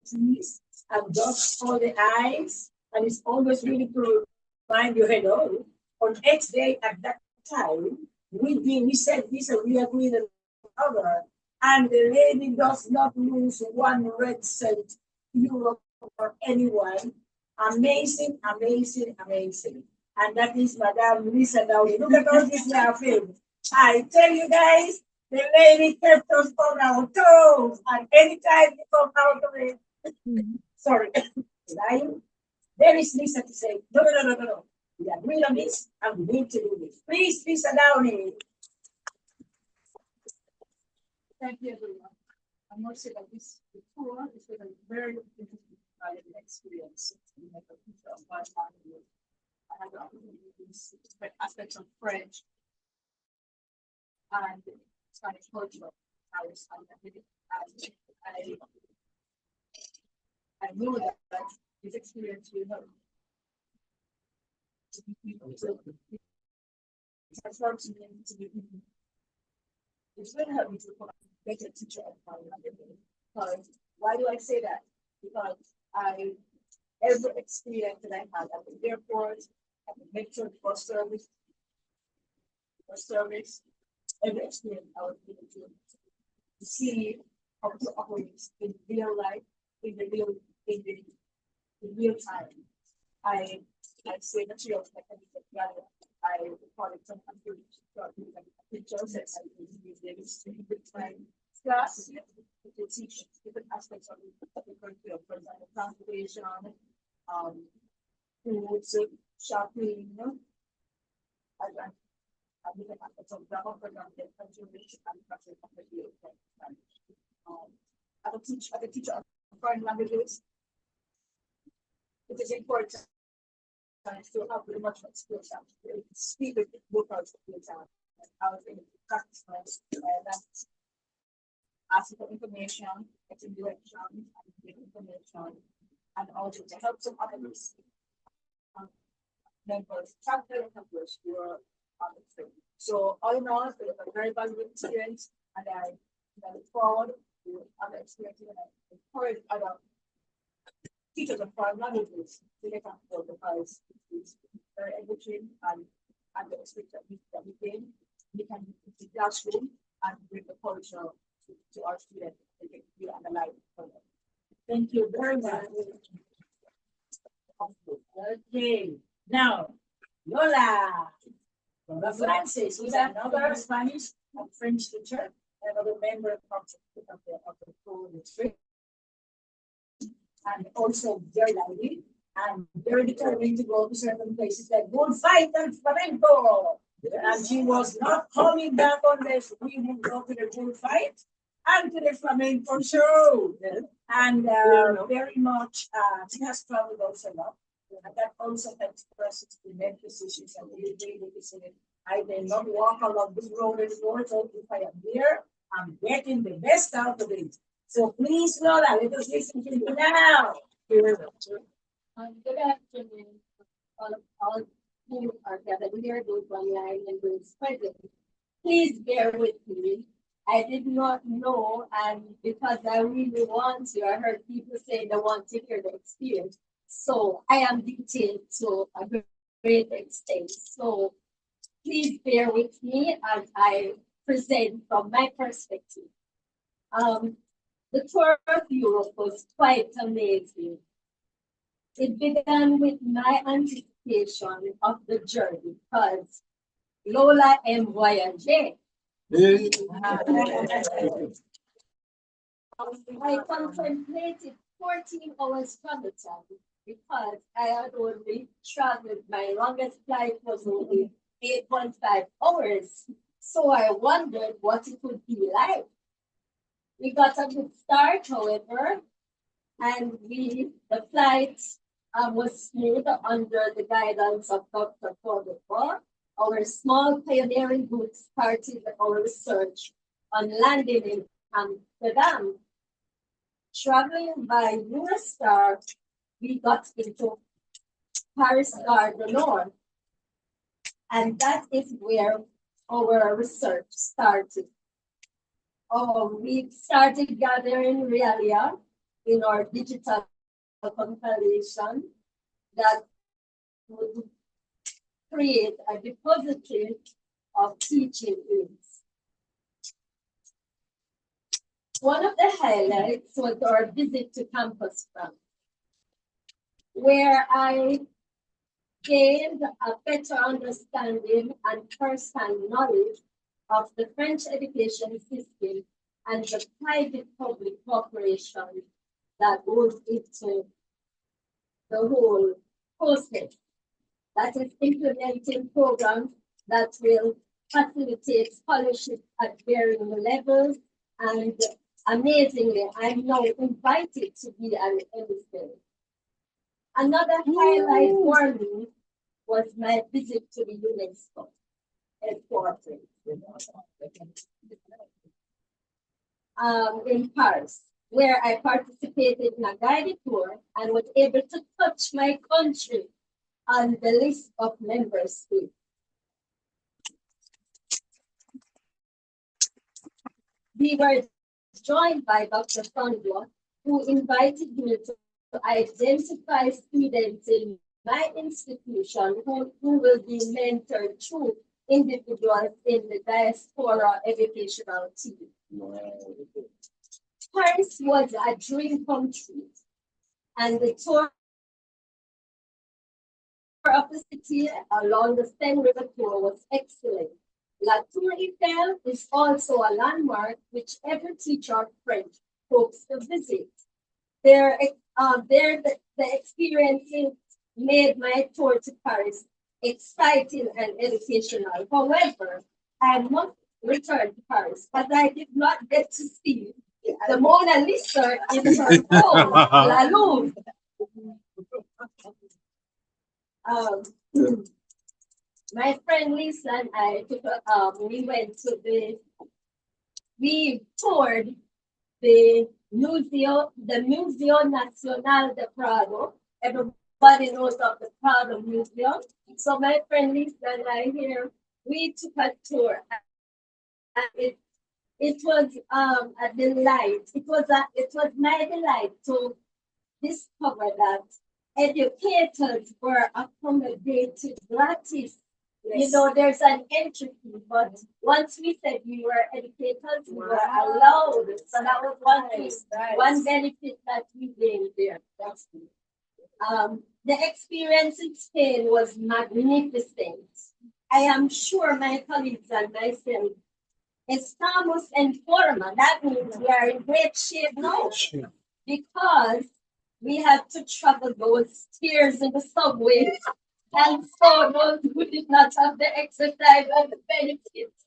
T's and dots all the I's, and it's always really to remind you, hello, on X day at that time, we said this and we agreed on other, and the lady does not lose 1 red cent euro for anyone. Amazing, amazing, amazing. And that is Madame Lisa Dowdy. Look at all this laughing. I tell you guys, the lady kept us on our toes, and anytime we come out of it, sorry, lying. There is Lisa to say, no. We agree on this and we need to do this. Please, Lisa Downey. Thank you, everyone. I must say that this tour is a very interesting experience. I had the opportunity to see aspects of French and Spanish culture. I know that this experience will help. It's going to help me to become a better teacher of my language. Because why do I say that? Because every experience that I had at the airport, at the metro for service, every experience I was able to see how to operate in real life, in real time. I say materials like I call it some pictures and I use them in my class to teach different aspects of the curriculum, for example, transportation, foods, shopping, and different aspects of grammar, for example, conjuration and practice of the I teach foreign languages. It is important to have very much skills out. Speak with local skills out. I was in practice that's asking for information, getting direction, and getting information, and also to help some others. Members, chapter members who are on the trip. So all in all, it was a very valuable experience, and I look forward to other experiences, and I encourage other teachers of foreign languages to get on board because it's very enriching and the experience that we gain, we can use the classroom and bring the culture to our students. They can be analyzed further. Thank you very much. Okay, now Lola Francis, who's another Spanish and French teacher, another member of the school district, and also very lively and very determined to go to certain places like Good Fight and Flamenco. And she was not coming back unless we would go to the Good Fight and to the Flamenco show. And very much, she has traveled also a lot. And that also helps us to make decisions and really decision. I may not walk along this road anymore, so if I am here, I'm getting the best out of it. So please, Lola, let us listen to you now. Good afternoon, all who are gathered here, those online and those present. Please bear with me. I did not know, and because I really want to, I heard people say they want to hear the experience. So I am detailed to a great extent. So please bear with me as I present from my perspective. The tour of Europe was quite amazing. It began with my anticipation of the journey because Lola and Voyager. I contemplated 14 hours travel time because I had only traveled, my longest flight was only 8.5 hours. So I wondered what it would be like. We got a good start, however, and the flight was smooth under the guidance of Dr. Cordova. Our small pioneering group started our research on landing in Amsterdam. Traveling by Eurostar, we got into Paris Gare du Nord, and that is where our research started. We started gathering realia in our digital compilation that would create a depository of teaching aids. One of the highlights was our visit to Campus France, where I gained a better understanding and first-hand knowledge of the French education system and the private-public cooperation that goes into the whole process. That is implementing programs that will facilitate scholarship at varying levels, and amazingly, I'm now invited to be an emissary. Another highlight for me was my visit to the UNESCO headquarters in Paris, where I participated in a guided tour and was able to touch my country on the list of member states. We were joined by Dr. Sandwa, who invited me to identify students in my institution who will be mentored through individuals in the diaspora educational team. Paris was a dream come true, and the tour of the city along the Seine River tour was excellent. La Tour Eiffel is also a landmark which every teacher of French hopes to visit. The experiences made my tour to Paris exciting and educational. However, I must return to Paris, but I did not get to see the Mona Lisa in her home, La Louvre. My friend Lisa and I we toured the Museo Nacional de Prado. Everybody knows of the Prado Museum. So my friend Lisa and I here, we took a tour. And it was a delight. It was my delight to discover that educators were accommodated gratis. You know, there's an entry fee, but once we said we were educators, we were allowed. So that was one thing, one benefit that we gained there. That's good. The experience in Spain was magnificent. I am sure my colleagues and myself, estamos en forma. That means we are in great shape now. Because we had to travel those stairs in the subways. And so those who did not have the exercise and the benefits.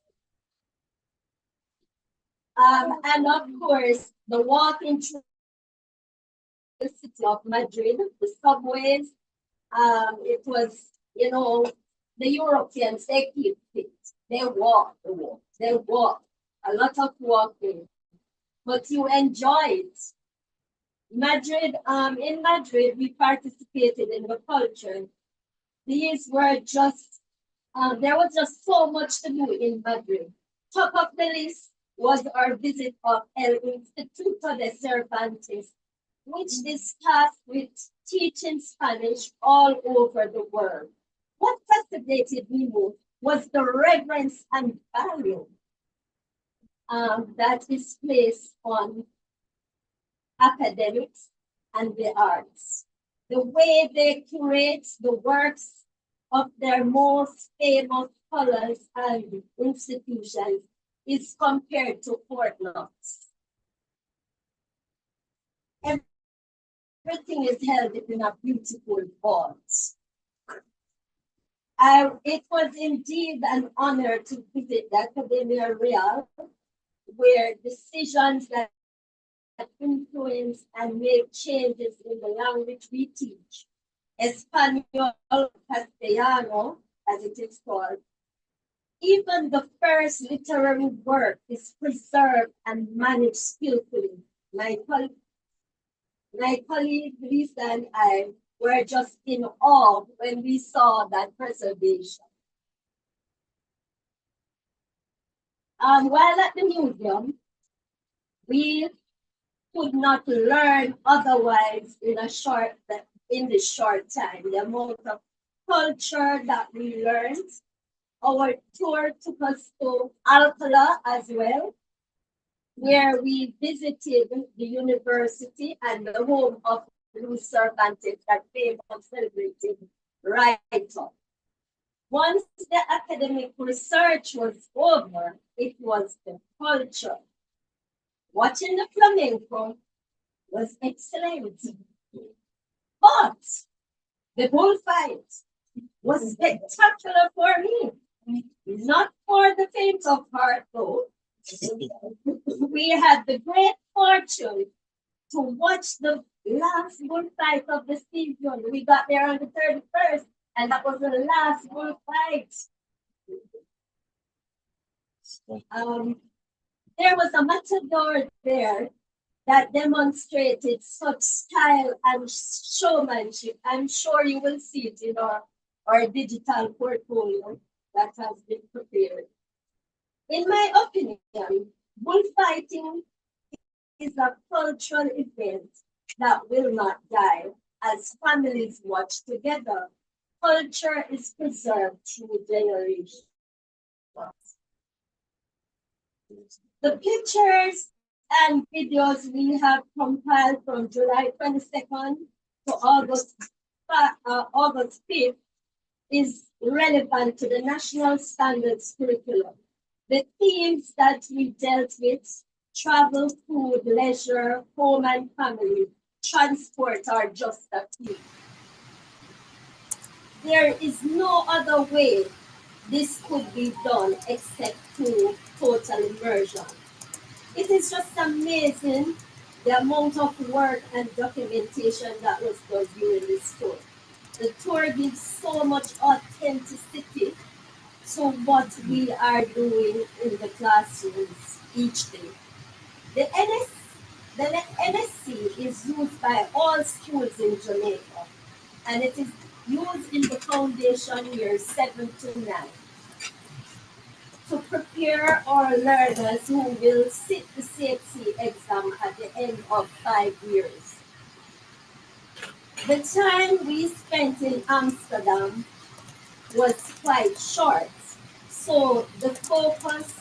And of course, the walking through the city of Madrid, the subways, it was, you know, the Europeans, they keep fit. They walk, a lot of walking. But you enjoy it. Madrid, in Madrid, we participated in the culture. These were just, there was just so much to do in Madrid. Top of the list was our visit of El Instituto de Cervantes, which is tasked with teaching Spanish all over the world. What fascinated me most was the reverence and value that is placed on academics and the arts. The way they curate the works of their most famous scholars and institutions is compared to Fort Knox. Everything is held in a beautiful vault. It was indeed an honor to visit the Academia Real, where decisions that influence and make changes in the language we teach, Espanol, Castellano, as it is called. Even the first literary work is preserved and managed skillfully. My colleague Lisa and I were just in awe when we saw that preservation. While at the museum, we could not learn otherwise in this short time. The amount of culture that we learned. Our tour took us to Alcala as well, where we visited the university and the home of Luis Cervantes, that famous celebrated writer. Once the academic research was over, it was the culture. Watching the flamenco was excellent. But the bullfight was spectacular for me. Not for the faint of heart, though. We had the great fortune to watch the last bullfight of the season. We got there on the 31st, and that was the last bullfight. There was a matador there that demonstrated such style and showmanship. I'm sure you will see it in our digital portfolio that has been prepared. In my opinion, bullfighting is a cultural event that will not die as families watch together. Culture is preserved through generations. The pictures and videos we have compiled from July 22nd to August 5th is relevant to the National Standards Curriculum. The themes that we dealt with, travel, food, leisure, home and family, transport are just a few. There is no other way this could be done except through total immersion. It is just amazing the amount of work and documentation that was done during this tour. The tour gives so much authenticity to what we are doing in the classrooms each day. The NSC is used by all schools in Jamaica, and it is used in the foundation years 7 to 9 to prepare our learners who will sit the CHC exam at the end of 5 years. The time we spent in Amsterdam was quite short, so the focus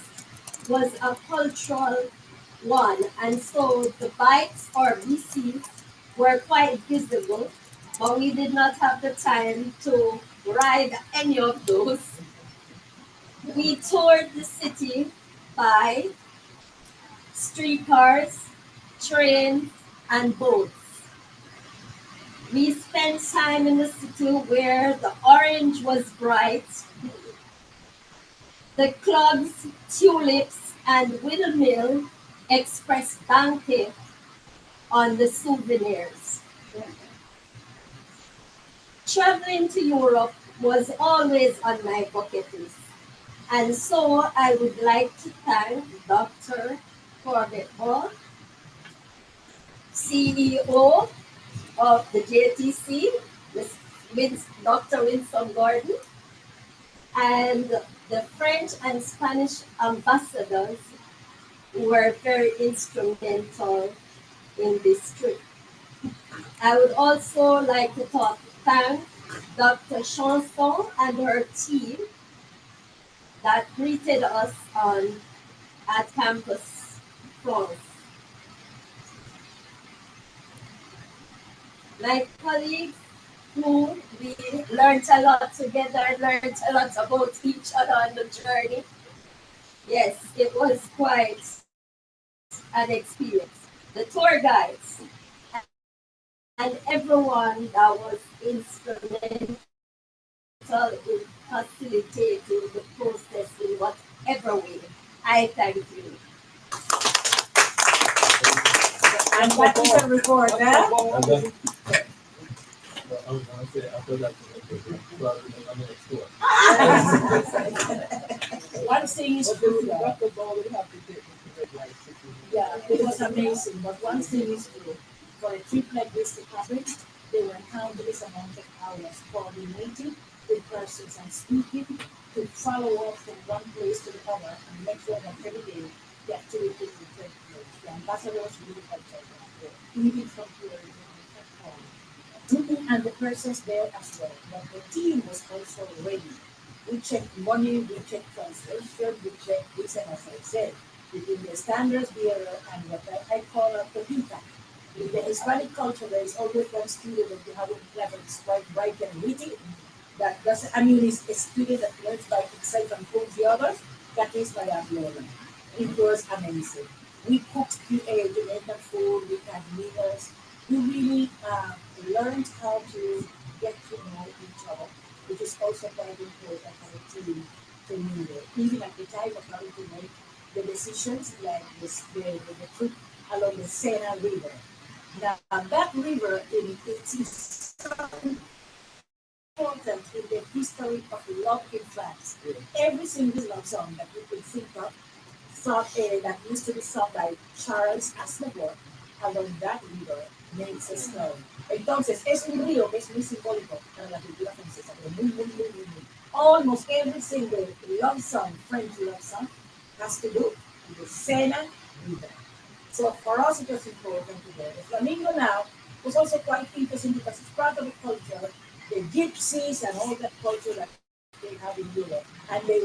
was a cultural one, and so the bikes or BCs were quite visible, but we did not have the time to ride any of those. We toured the city by streetcars, trains, and boats. We spent time in the city where the orange was bright, the clubs, tulips, and windmill expressed banquet on the souvenirs. Traveling to Europe was always on my bucket list. And so I would like to thank Dr. Corbett Hall, CEO of the JTC, Dr. Winston Gordon, and the French and Spanish ambassadors who were very instrumental in this trip. I would also like to thank Dr. Chanson and her team that greeted us at Campus France. My colleagues, who we learned a lot together, learned a lot about each other on the journey. Yes, it was quite an experience. The tour guides and everyone that was instrumental in facilitating the process in whatever way. I thank you. And that is a record, And eh? then, I was gonna say, after that, I'm gonna explore. One thing is But true, this is that, what the ball will have to take like 6 yeah, it was amazing, but one thing is true. For a trip like this to happen, there were countless amount of hours coordinating with persons and speaking to follow up from one place to the other and make sure that every day the activities will take place. The ambassadors really helped us out there, even from here in home. And the persons there as well. But the team was also ready. We checked money, we checked translation, we checked this, and as I said, between the standards bearer and what I call a cojita. In the Hispanic culture, there is always one student that you have in class that is quite bright and witty. That doesn't, I mean, it's a student that learns by himself and fools the others. That is my Lola. It was amazing. We cooked Jamaican food, we had meals. We really learned how to get to know each other, which is also quite important for a team to mingle. Even at the time of having to make the decisions, like the trip along the Sena River. Now, that river is important in the history of love in France. Every single love song that you could think of, that used to be sung by Charles Aznavour along that river makes a story. Entonces, es un río que es muy simbólico para la cultura francesa, pero muy. Almost every single love song, French love song, has to do with the Sena River. So for us, it was important to go. The flamingo now was also quite interesting because it's part of the culture, the gypsies and all that culture that they have in Europe. And they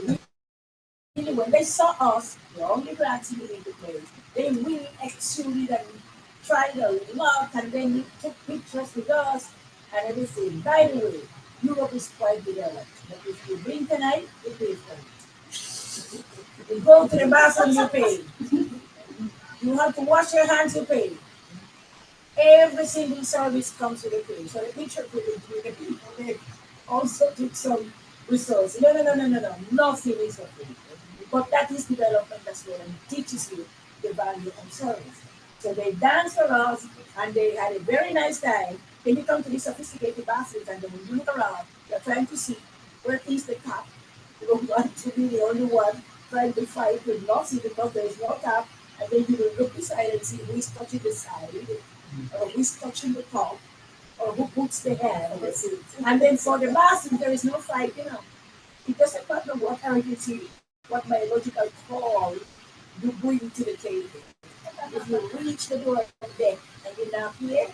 really, when they saw us, the only blacks in the place, they really exuded and tried a lot, and then took pictures with us and everything. By the way, Europe is quite developed, but if you drink tonight, you pay for it. You go to the bathroom, you pay. You have to wash your hands, you pay. Every single service comes with a pay. So the picture with the people, they also took some results. No. Nothing is for free. But that is development as well, and it teaches you the value of service. So they danced for us and they had a very nice time. Then you come to these sophisticated bathrooms and then when you look around, you're trying to see where is the tap. You don't want to be the only one trying to fight with Lossie because there is no tap. And then you will look beside and see who is touching the side, or who is touching the top, or who puts the hand. And then for the bathroom, there is no fight, It doesn't matter what heritage, what biological call you bring to the table. If you reach the door of death and you're not here,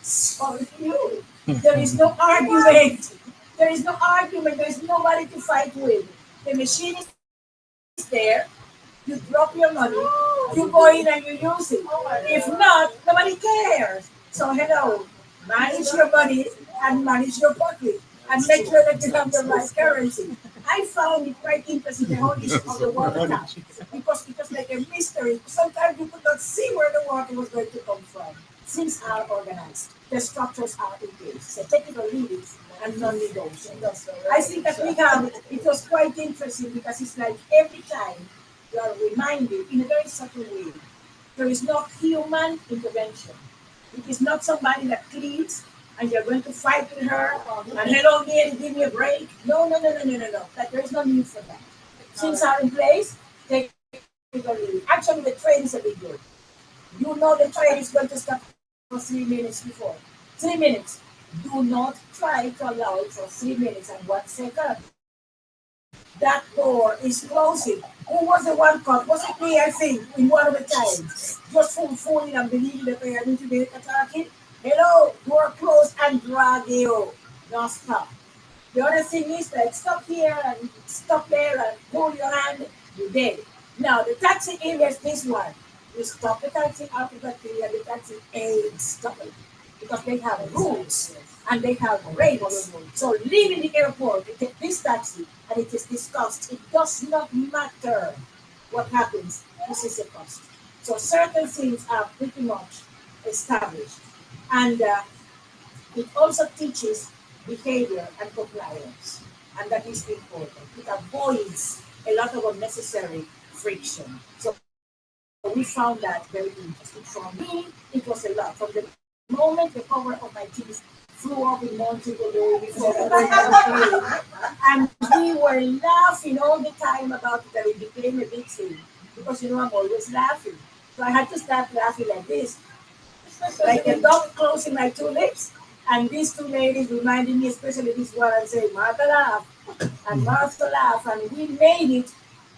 sorry for you. There is no argument. There is no argument. There is nobody to fight with. The machine is there. You drop your money. You go in and you use it. If not, nobody cares. So hello, manage your money and manage your pocket and make sure that you have the right currency. I found it quite interesting, the whole issue of the water tap, because it was like a mystery. Sometimes you could not see where the water was going to come from. Things are organized. The structures are in place. So take it or leave it and non-negotiable. I think that it was quite interesting because it's like every time you are reminded in a very subtle way, there is no human intervention. It is not somebody that cleans and you're going to fight with her and hello me and give me a break. No. That there is no need for that. Things are in place, take it or leave it. Actually, the train is a bit good. You know the train is going to stop for 3 minutes before. 3 minutes. Do not try to allow it for 3 minutes and 1 second. That door is closing. Who was the one caught? Was it me, I think, in one of the times? Just fooling and believing that they are going to be attacking. Hello, door closed and drag you. Don't stop. The other thing is that stop here and stop there and hold your hand. You're dead. Now, the taxi area is this one. You stop the taxi after that area, the taxi ain't stopping because they have rules and they have rates. So leaving the airport, you take this taxi and it is discussed. It does not matter what happens. This is a cost. So certain things are pretty much established. And it also teaches behavior and compliance. And that is important. It avoids a lot of unnecessary friction. So we found that very interesting. For me, it was a lot. From the moment the cover of my teeth flew up in Montego before and we were laughing all the time about it, and it became a big thing. Because I'm always laughing. So I had to start laughing like this. Like a dog closing my 2 lips. And these 2 ladies reminded me, especially this one, and say, Martha laugh. And Martha laugh. And we made it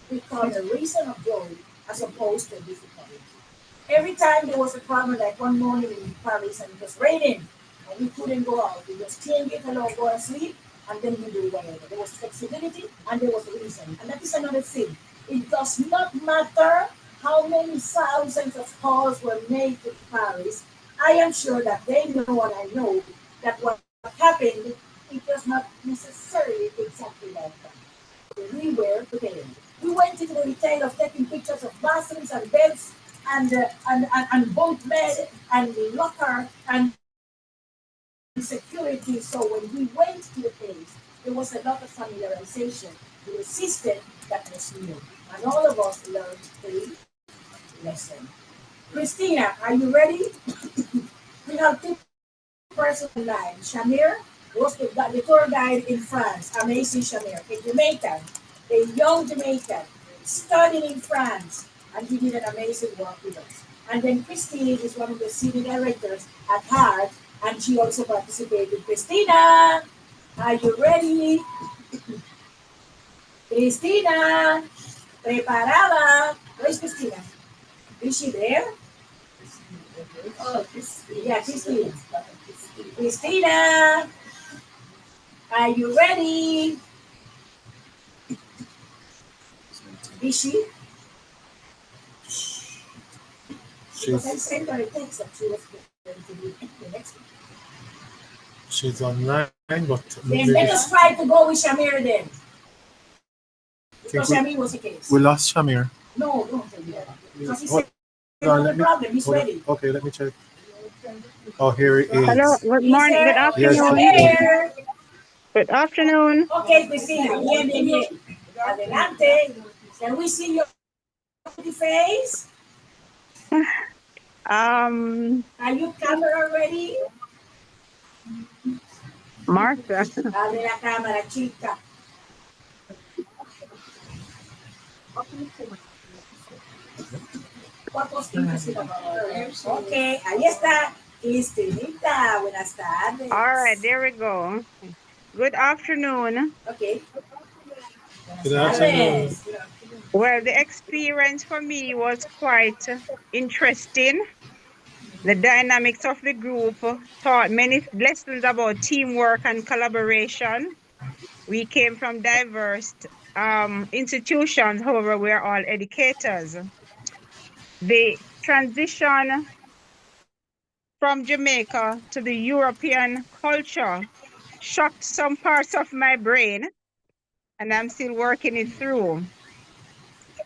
become a reason of joy as opposed to difficulty. Every time there was a problem, like one morning in Paris and it was raining and we couldn't go out, we just change it along, go and sleep, and then we do whatever. There was flexibility and there was reason. And that is another thing. It does not matter how many thousands of calls were made to Paris. I am sure that they know and I know that what happened, it was not necessarily exactly like that. We were prepared. We went into the detail of taking pictures of bathrooms and beds and bunk bed and locker and security. So when we went to the place, there was a lot of familiarization with a system that was new. And all of us learned the lesson. Christina, are you ready? We have 2 persons online. Shamir was the tour guide in France, amazing Shamir, a Jamaican, a young Jamaican, studying in France, and he did an amazing work with us. And then Christine is one of the senior directors at Heart, and she also participated. Christina, are you ready? Christina, preparada. Where's Christina? Is she there? Oh, Christina. Yeah, Christina. Christina, are you ready? Is she? Because I sent her a text that she was going to be the next one. She's online, but Then let us try to go with Shamir then. Because Shamir was the case. we lost Shamir. No, don't tell me that. Because he Hold said, on, no problem, he's ready. Okay, let me check. Oh, here it is. Hello, good morning, good Yes, afternoon. There. Good afternoon. Okay, Christina, bien. Adelante. Can we see your pretty face? Are you camera ready? Martha. Dale la cámara, chica. Ok, ahí está. Cristinita, buenas tardes. All right, there we go. Good afternoon. Okay. Good afternoon. Well, the experience for me was quite interesting. The dynamics of the group taught many lessons about teamwork and collaboration. We came from diverse institutions, however, we're all educators. The transition from Jamaica to the European culture shocked some parts of my brain, and I'm still working it through.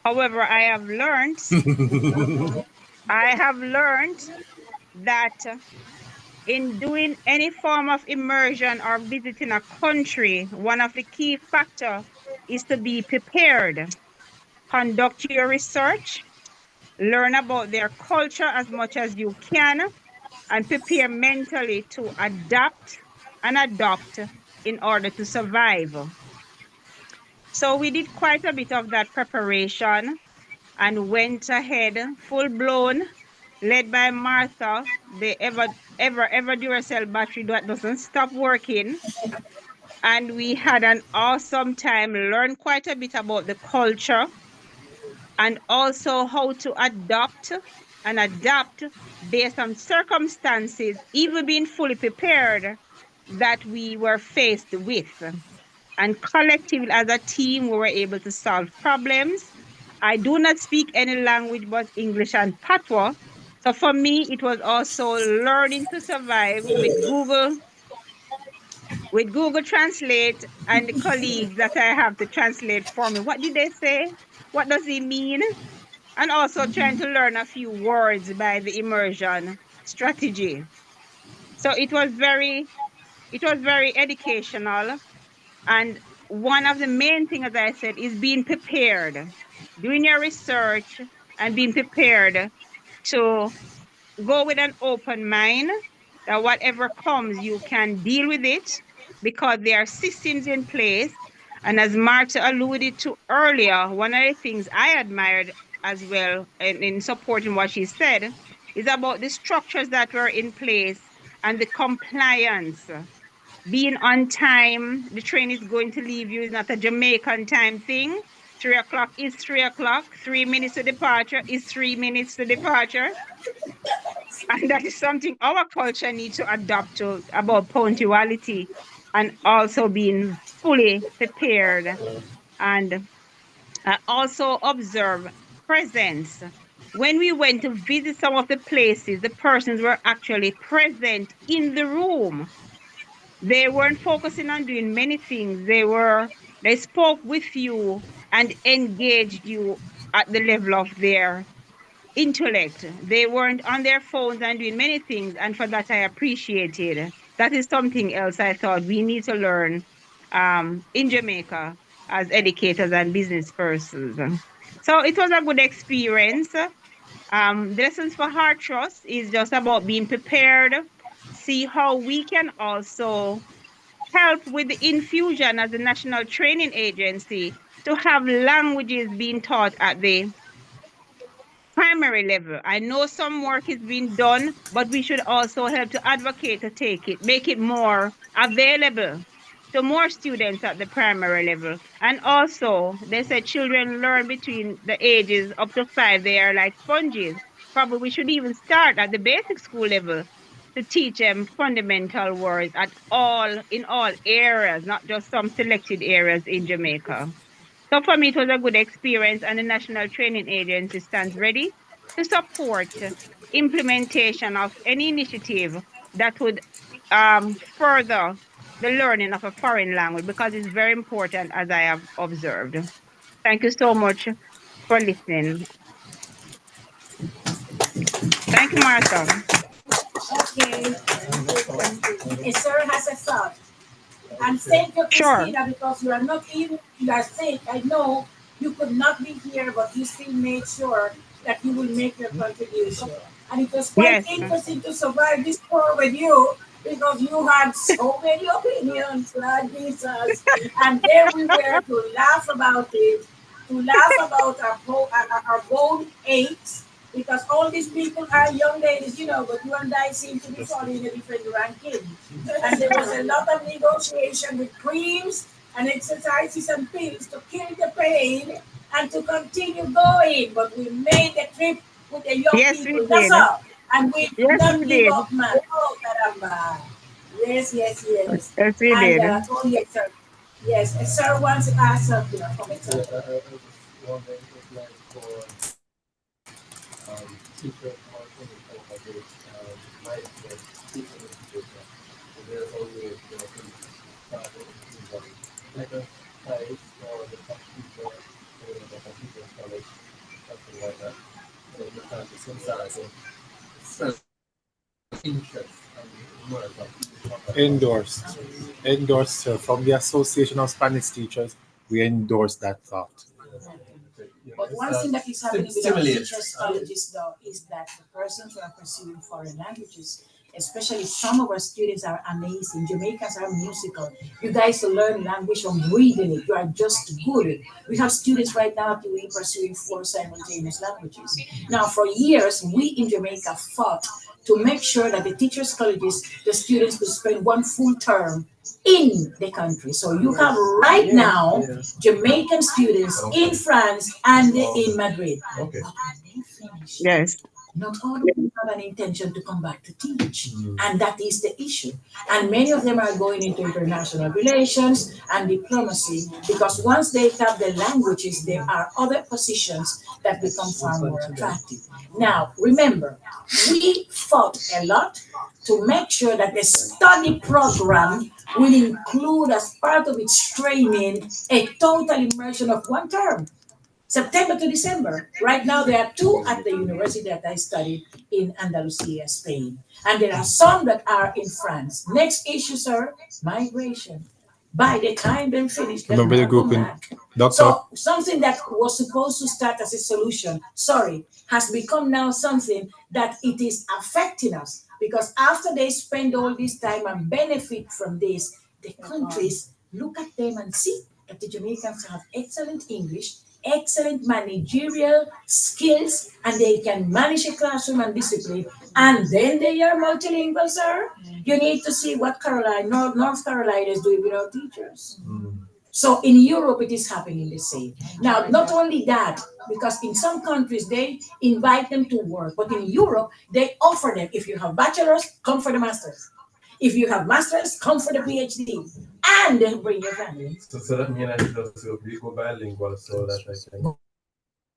However, I have learned that in doing any form of immersion or visiting a country, one of the key factors is to be prepared. Conduct your research, learn about their culture as much as you can, and prepare mentally to adapt and adopt in order to survive. So we did quite a bit of that preparation and went ahead full blown, led by Martha, the ever Duracell battery that doesn't stop working. And we had an awesome time, learned quite a bit about the culture and also how to adopt and adapt based on circumstances, even being fully prepared that we were faced with. And collectively as a team, we were able to solve problems. I do not speak any language but English and Patois. So for me, it was also learning to survive with Google Translate and the colleagues that I have to translate for me. What did they say? What does it mean? And also trying to learn a few words by the immersion strategy. So it was very educational. And one of the main things, as I said, is being prepared, doing your research and being prepared to go with an open mind that whatever comes, you can deal with it because there are systems in place. And as Marta alluded to earlier, one of the things I admired as well in supporting what she said is about the structures that were in place and the compliance. Being on time, the train is going to leave you, is not a Jamaican time thing. 3 o'clock is 3 o'clock. 3 minutes to departure is 3 minutes to departure. And that is something our culture needs to adapt to about punctuality and also being fully prepared. And also observe presence. When we went to visit some of the places, the persons were actually present in the room. They weren't focusing on doing many things. They spoke with you and engaged you at the level of their intellect. They weren't on their phones and doing many things, and for that I appreciated. That is something else I thought we need to learn in Jamaica as educators and business persons. So it was a good experience. The lessons for Heart Trust is just about being prepared, see how we can also help with the infusion as a national training agency to have languages being taught at the primary level. I know some work is being done, but we should also help to advocate to take it, make it more available to more students at the primary level. And also, they said children learn between the ages up to 5. They are like sponges. Probably we should even start at the basic school level to teach them fundamental words in all areas, not just some selected areas in Jamaica. So for me, it was a good experience, and the National Training Agency stands ready to support implementation of any initiative that would further the learning of a foreign language because it's very important, as I have observed. Thank you so much for listening. Thank you, Martha. Okay. A sir has a thought. And thank you, Sure. Christina, because you are not in, you are sick, I know, You could not be here, but you still made sure that you will make your contribution. And it was quite Yes. interesting to survive this tour with you because you had so many opinions, Lord Jesus. And there we were to laugh about it, to laugh about our bone aches, because all these people are young ladies, but you and I seem to be falling in a different ranking. And there was a lot of negotiation with creams and exercises and pills to kill the pain and to continue going. But we made the trip with the young Yes, we people. That's did. all. And we did Yes, not we give did. up, man. Oh, caramba. Yes, yes, yes. Yes, we And, did. oh, yes, sir. Yes, sir wants to ask something from it, Yeah, sir. I was wondering if like for teachers or any type of it, mindset, teaching education, so there's always start with like a price or the top teacher or the computer college, something like that. So you can be so interest and more of Endorsed. Endorsed, sir. From the Association of Spanish Teachers, we endorse that thought. But one thing that is happening with our teachers' colleges, though, is that the persons who are pursuing foreign languages, especially some of our students, are amazing. Jamaicans are musical. You guys learn language from reading it. You are just good. We have students right now doing pursuing 4 simultaneous languages. Now, for years, we in Jamaica fought to make sure that the teachers' colleges, the students could spend 1 full term in the country. So you have right now Jamaican students in France and in Madrid. Okay. But when they finish, Yes. not all of them have an intention to come back to teach. And that is the issue. And many of them are going into international relations and diplomacy because once they have the languages, there are other positions that become far more attractive. Now, remember, we fought a lot to make sure that the study program will include as part of its training a total immersion of 1 term. September to December. Right now, there are 2 at the university that I studied in Andalusia, Spain. And there are some that are in France. Next issue, sir, migration. By the time they finish, they'll Nobody never come grouping. back. Doctor, So something that was supposed to start as a solution, sorry, has become now something that it is affecting us. Because after they spend all this time and benefit from this, the countries look at them and see that the Jamaicans have excellent English, excellent managerial skills, and they can manage a classroom and discipline, and then they are multilingual, sir. You need to see what North Carolina is doing without teachers. So in Europe, it is happening the same. Now, not only that, because in some countries they invite them to work, but in Europe they offer them. If you have bachelors, come for the masters. If you have masters, come for the PhD, and then bring your family. So that means I just go bilingual so that I can.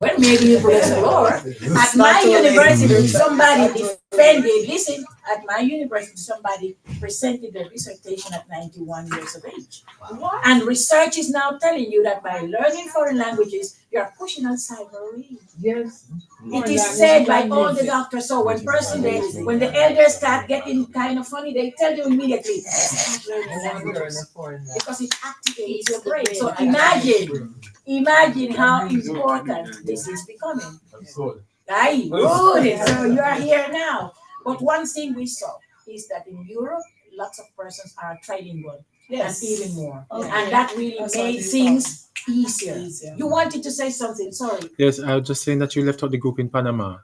Well, maybe you could explore. At my university, somebody defended, listen, at my university, somebody presented their dissertation at 91 years of age. And research is now telling you that by learning foreign languages, you're pushing outside the range. Yes. It is said by all the doctors. So when the elders start getting kind of funny, they tell you immediately, start learning languages because it activates your brain. So imagine how important this is becoming. Aye, good. So you are here now. But one thing we saw is that in Europe, lots of persons are trilingual. Yes. And even more. Okay. And that really made things easier. You wanted to say something, sorry. yes, I was just saying that you left out the group in Panama.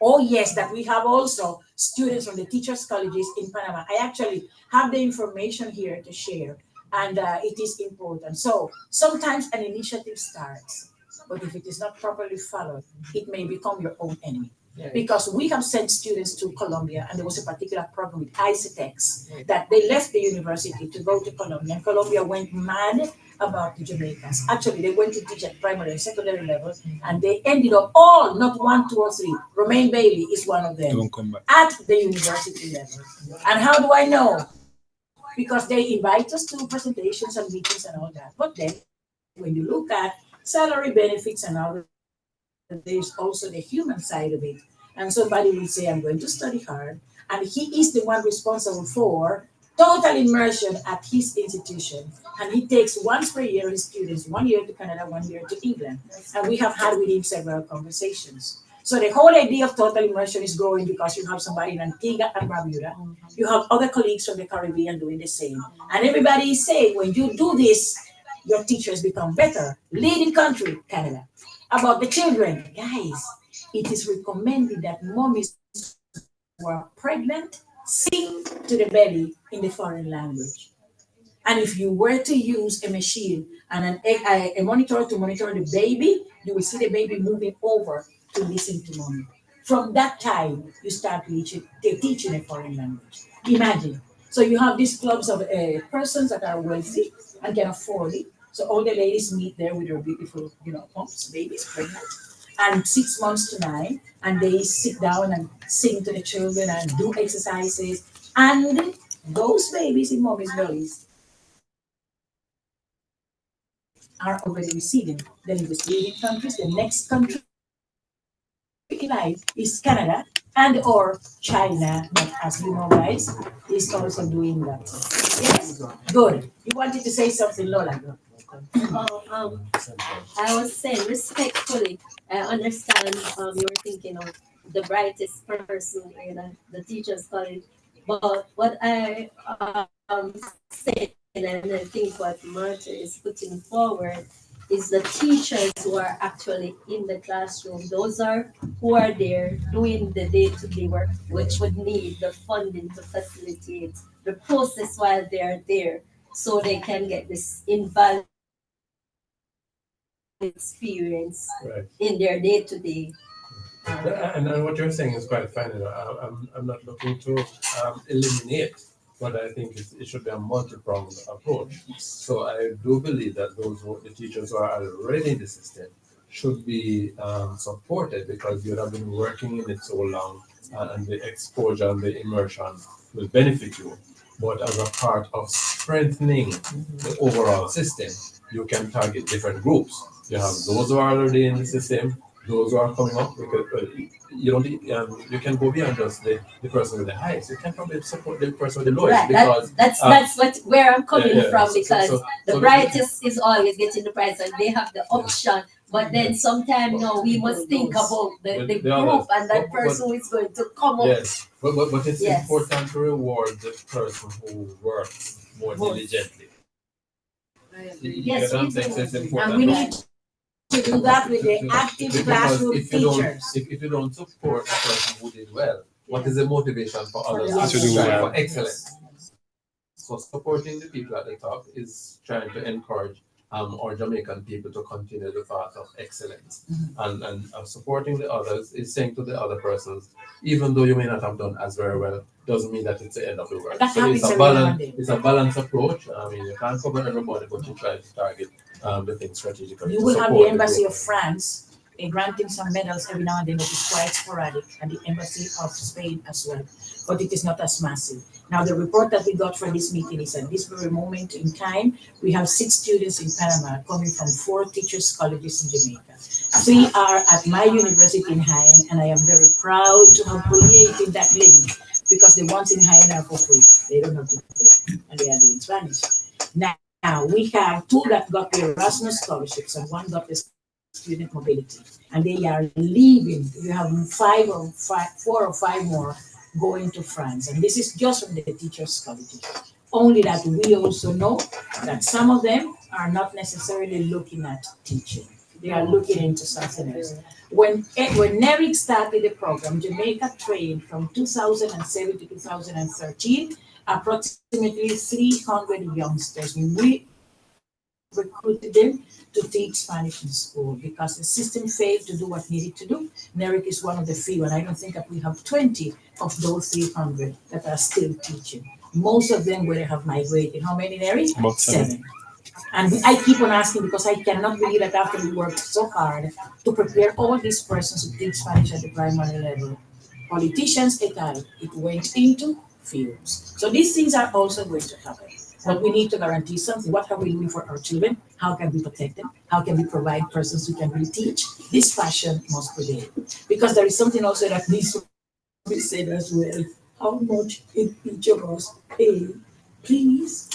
Oh, yes, that we have also students from the teachers' colleges in Panama. I actually have the information here to share, and it is important. So sometimes an initiative starts, but if it is not properly followed, it may become your own enemy. Because we have sent students to Colombia, and there was a particular problem with ICETEX that they left the university to go to Colombia, and Colombia went mad about the Jamaicans. Actually, they went to teach at primary and secondary level, and they ended up all, not 1, 2, or 3. Romaine Bailey is one of them Don't come back. at the university level. And how do I know? Because they invite us to presentations and meetings and all that. But then, when you look at salary benefits and all that, there's also the human side of it. And somebody will say, I'm going to study hard. And he is the one responsible for total immersion at his institution. And he takes once per year his students, 1 year to Canada, 1 year to England. And we have had with him several conversations. So the whole idea of total immersion is growing because you have somebody in Antigua and Barbuda. You have other colleagues from the Caribbean doing the same. And everybody is saying when you do this, your teachers become better. Leading country, Canada. About the children, guys, it is recommended that mommies who are pregnant sing to the belly in the foreign language. And if you were to use a machine and a monitor to monitor the baby, you will see the baby moving over to listen to mommy. From that time, you start teaching a foreign language. Imagine. So you have these clubs of persons that are wealthy and can afford it. So all the ladies meet there with their beautiful, pumps, babies, pregnant, and 6 months to 9, and they sit down and sing to the children and do exercises. And those babies in mommy's bellies are already receiving the investigating countries. The next country in line is Canada and or China, but as you know, guys, is also doing that. Yes? Good. You wanted to say something, Lola? Oh, I was saying respectfully, I understand you were thinking of the brightest person in the teachers college, but what I said, and I think what Marta is putting forward is the teachers who are actually in the classroom. Those are who are there doing the day-to-day work, which would need the funding to facilitate the process while they're there, so they can get this invaluable experience Right. in their day-to-day. And what you're saying is quite fine. I'm not looking to eliminate, but I think it should be a multi-pronged approach. So I do believe that the teachers who are already in the system should be supported because you have been working in it so long, and the exposure and the immersion will benefit you. But as a part of strengthening the overall system, you can target different groups. You have those who are already in the system, those who are coming up, because you don't you can go beyond just the person with the highest. You can probably support the person with the lowest, Right, because that's where I'm coming yeah. from, So- because the so brightest is always getting the prize and they have the option. But then sometimes we must think about the The others. group and that But- person who is going to come up. Yes, but it's Yes. important to reward the person who works more diligently. You Yes, get what I'm we saying? do. So it's important. And we need to do that with the active Because classroom if you don't, teachers. if you don't support the person who did well, what is the motivation for others others to to do strive well. for excellence? So supporting the people at the top is trying to encourage our Jamaican people to continue the path of excellence. And supporting the others is saying to the other persons, even though you may not have done as very well, doesn't mean that it's the end of the world. That So happens it's a every now and balance. then. It's a balanced approach. I mean, you can't cover everybody, but you try to target the things strategically. You to will have support the Embassy group. of France granting some medals every now and then, but it's quite sporadic, and the Embassy of Spain as well. But it is not as massive. Now, the report that we got for this meeting is at this very moment in time, we have 6 students in Panama coming from 4 teachers' colleges in Jamaica. 3 are at my university in Jaén, and I am very proud to have created that link because the ones in Jaén are for free. They don't have to pay, and they are doing Spanish. Now, we have 2 that got the Erasmus scholarships and 1 got the student mobility, and they are leaving. We have 4 or 5 more going to France, and this is just from the teachers' colleges. Only that we also know that some of them are not necessarily looking at teaching. They are looking into something else. When Eric started the program, Jamaica trained from 2007 to 2013 approximately 300 youngsters. We recruited them to teach Spanish in school because the system failed to do what needed to do. NERIC is one of the few, and I don't think that we have 20 of those 300 that are still teaching. Most of them would have migrated. How many, NERIC? About 7. And I keep on asking because I cannot believe that after we worked so hard to prepare all these persons who teach Spanish at the primary level, politicians et al., it went into fields. So these things are also going to happen. But we need to guarantee something. What are we doing for our children? How can we protect them? How can we provide persons who can really teach? This passion must prevail. Because there is something also that needs to be said as well. How much each of us pay Please.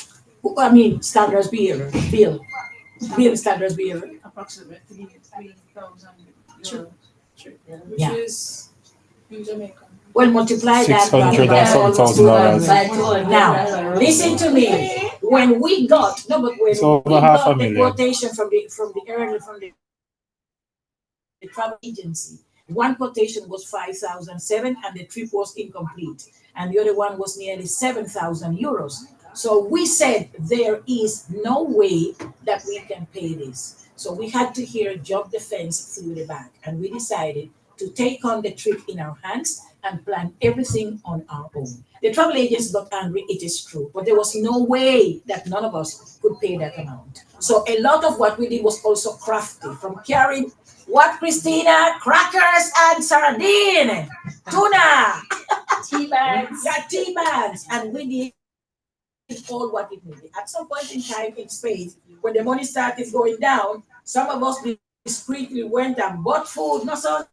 I mean, standards behavior. Bill standards behavior. Approximately 3,000 euros. Which Yeah. is in Jamaica. Well, multiply that 600 by and some thousand dollars. Now, listen to me. When we got no, but when It's over we half a got the million. quotation from the travel agency, one quotation was 5,007, and the trip was incomplete, and the other one was nearly 7,000 euros. So we said there is no way that we can pay this. So we had to hear job defense through the bank, and we decided to take on the trip in our hands and plan everything on our own. The travel agents got angry, it is true, but there was no way that none of us could pay that amount. So a lot of what we did was also crafty, from carrying what, Christina? Crackers and sardine, tuna, Tea bags. yeah, tea bags, and we did all what it needed. At some point in time in Spain, when the money started going down, some of us discreetly went and bought food, not so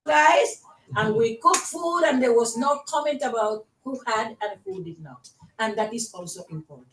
guys, and we cooked food, and there was no comment about who had and who did not. And that is also important.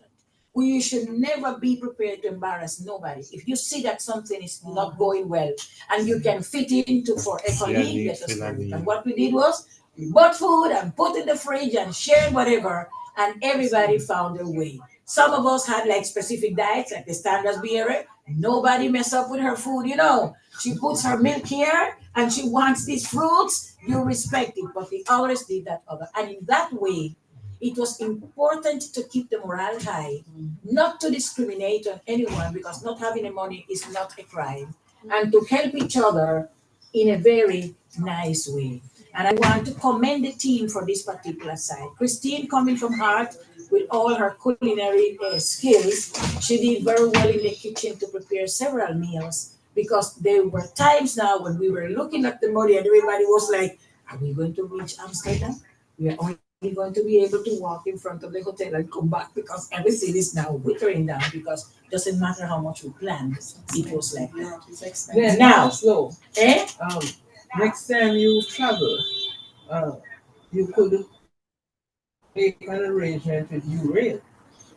We should never be prepared to embarrass nobody. If you see that something is not going well and you can fit into for a colleague, let us do it. And what we did was we bought food and put in the fridge and shared whatever, and everybody found their way. Some of us had like specific diets, like the standards bearer. Nobody mess up with her food, you know. She puts her milk here and she wants these fruits, you respect it. But the others did that other. And in that way, it was important to keep the morale high, not to discriminate on anyone, because not having the money is not a crime, and to help each other in a very nice way. And I want to commend the team for this particular side. Christine, coming from heart with all her culinary skills, she did very well in the kitchen to prepare several meals, because there were times now when we were looking at the money and everybody was like, are we going to reach Amsterdam? We are only going to be able to walk in front of the hotel and come back, because everything is now withering down, because it doesn't matter how much we planned, it was like that. It's expensive. Now, slow. eh? Next time you travel, you could make an arrangement with URail.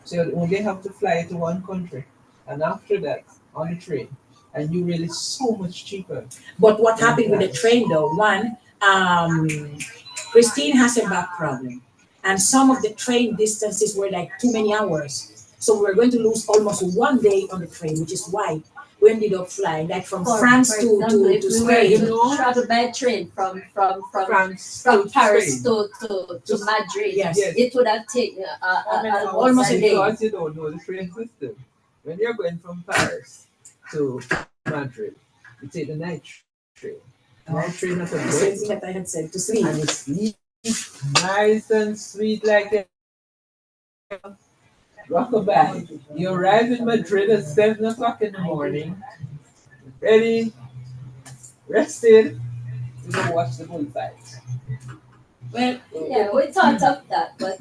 So you only have to fly to one country, and after that, on the train. And URail is so much cheaper. But what happened with the train though? One, Christine has a back problem, and some of the train distances were like too many hours. So we were going to lose almost one day on the train, which is why we ended up flying like from France For to example, if to we were Spain. to travel by train from Paris to Madrid, Yes. it would have taken Almost a day. Because you don't know the train system. When you're going from Paris to Madrid, you take the night train. Night train has a The same bed, thing that I had said to sleep. and you sleep nice and sweet like a rockabye. You arrive in Madrid at 7 o'clock in the morning, ready, rested, to go watch the bullfight. Well, yeah, we thought of that, but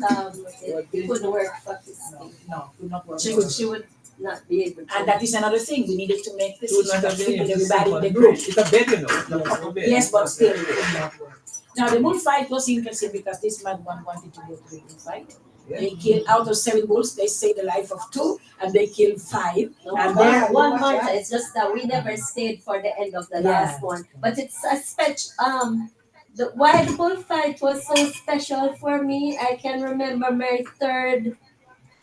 it couldn't work for Christine. no, could not work. She would not be able to. And that is another thing. We needed to make Two decisions not that have fit been with able to everybody sleep in on the the group. train. It's a bed, you know. It's a proper bed. Yes, but still it could not work. Now the bullfight was interesting because this madman wanted to go to the bullfight. Yeah. They killed out of 7 bulls, they saved the life of 2, and they killed 5. No, And there one month. It's just that we never stayed for the end of the last one. But it's a why the bullfight was so special for me. I can remember my third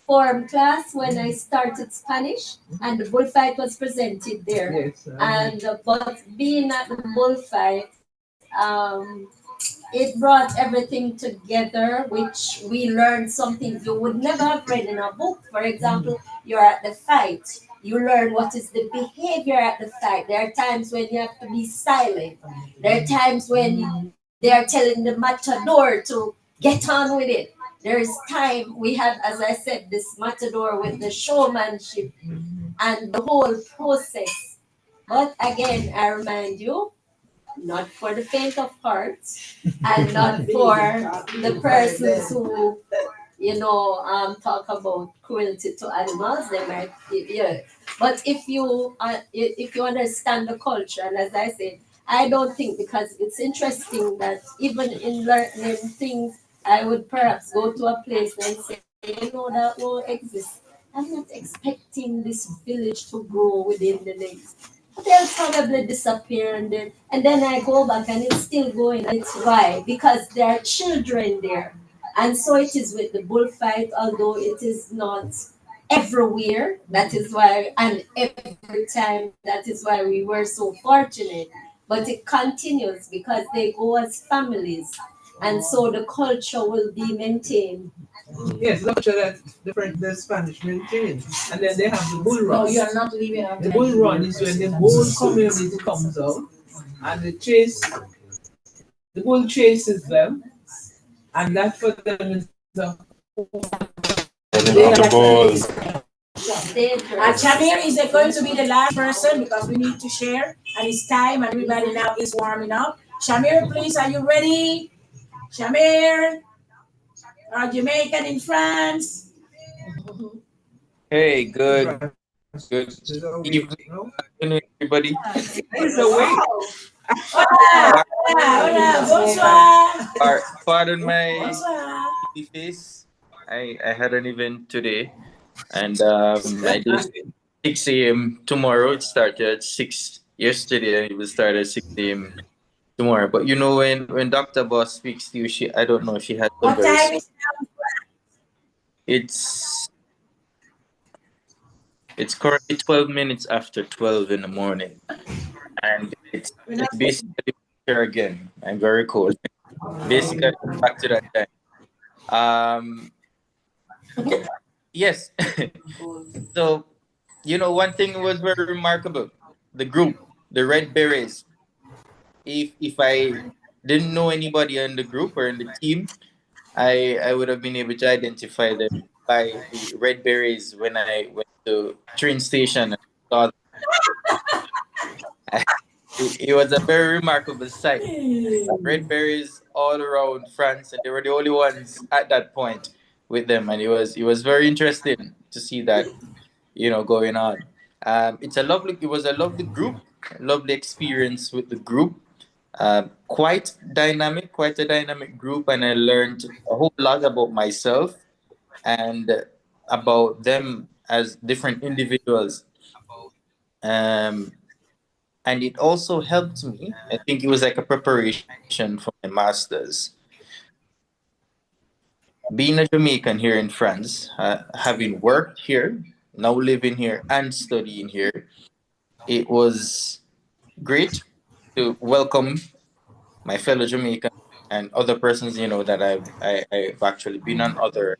form class when I started Spanish, and the bullfight was presented there. Yes. And but being at the bullfight, it brought everything together, which we learned something you would never have read in a book. For example, you're at the fight, you learn what is the behavior at the fight. There are times when you have to be silent. There are times when they are telling the matador to get on with it. There is time we had, as I said, this matador with the showmanship and the whole process. But again, I remind you, not for the faint of heart, and not for the persons who, talk about cruelty to animals. They might, yeah. But if you understand the culture, and as I said, I don't think, because it's interesting that even in learning things, I would perhaps go to a place and say, you know, that will exist. I'm not expecting this village to grow within the next. They'll probably disappear and then I go back and it's still going. And it's why? Because there are children there. And so it is with the bullfight, although it is not everywhere. That is why, and every time, that is why we were so fortunate. But it continues because they go as families. And so the culture will be maintained. Yes, look at that the Spanish maintained. And then they have the bull run. No, you are not leaving out. The bull run is when the whole community comes out and the bull chases them, and that for them is the The balls. Shamir is going to be the last person because we need to share and it's time and everybody now is warming up. Shamir, please, are you ready? Shamir, our Jamaican in France. Hey, good evening, afternoon, everybody. He's awake. Hola, hola, bonsoir. Pardon my Bonsoir. pretty face. I had an event today, and I did 6 a.m. tomorrow. It started at 6 yesterday, and it will start at 6 a.m. tomorrow. But you know, when Dr. Boss speaks to you, I don't know if she has some What very. time is It's it's currently 12 minutes after 12 in the morning, and it's basically here again. I'm very cold. Basically, back to that time. Um, yes. So, you know, one thing was very remarkable. The group, the Red Berets. If I didn't know anybody in the group or in the team, I would have been able to identify them by the Red Berets when I went to train station and saw them. It was a very remarkable sight. Red berries all around France, and they were the only ones at that point with them, and it was very interesting to see that, you know, going on. It was a lovely group, lovely experience with the group. Quite a dynamic group, and I learned a whole lot about myself and about them as different individuals. Um, and it also helped me. I think it was like a preparation for my master's. Being a Jamaican here in France, having worked here, now living here and studying here, it was great to welcome my fellow Jamaican and other persons, you know, that I've actually been on other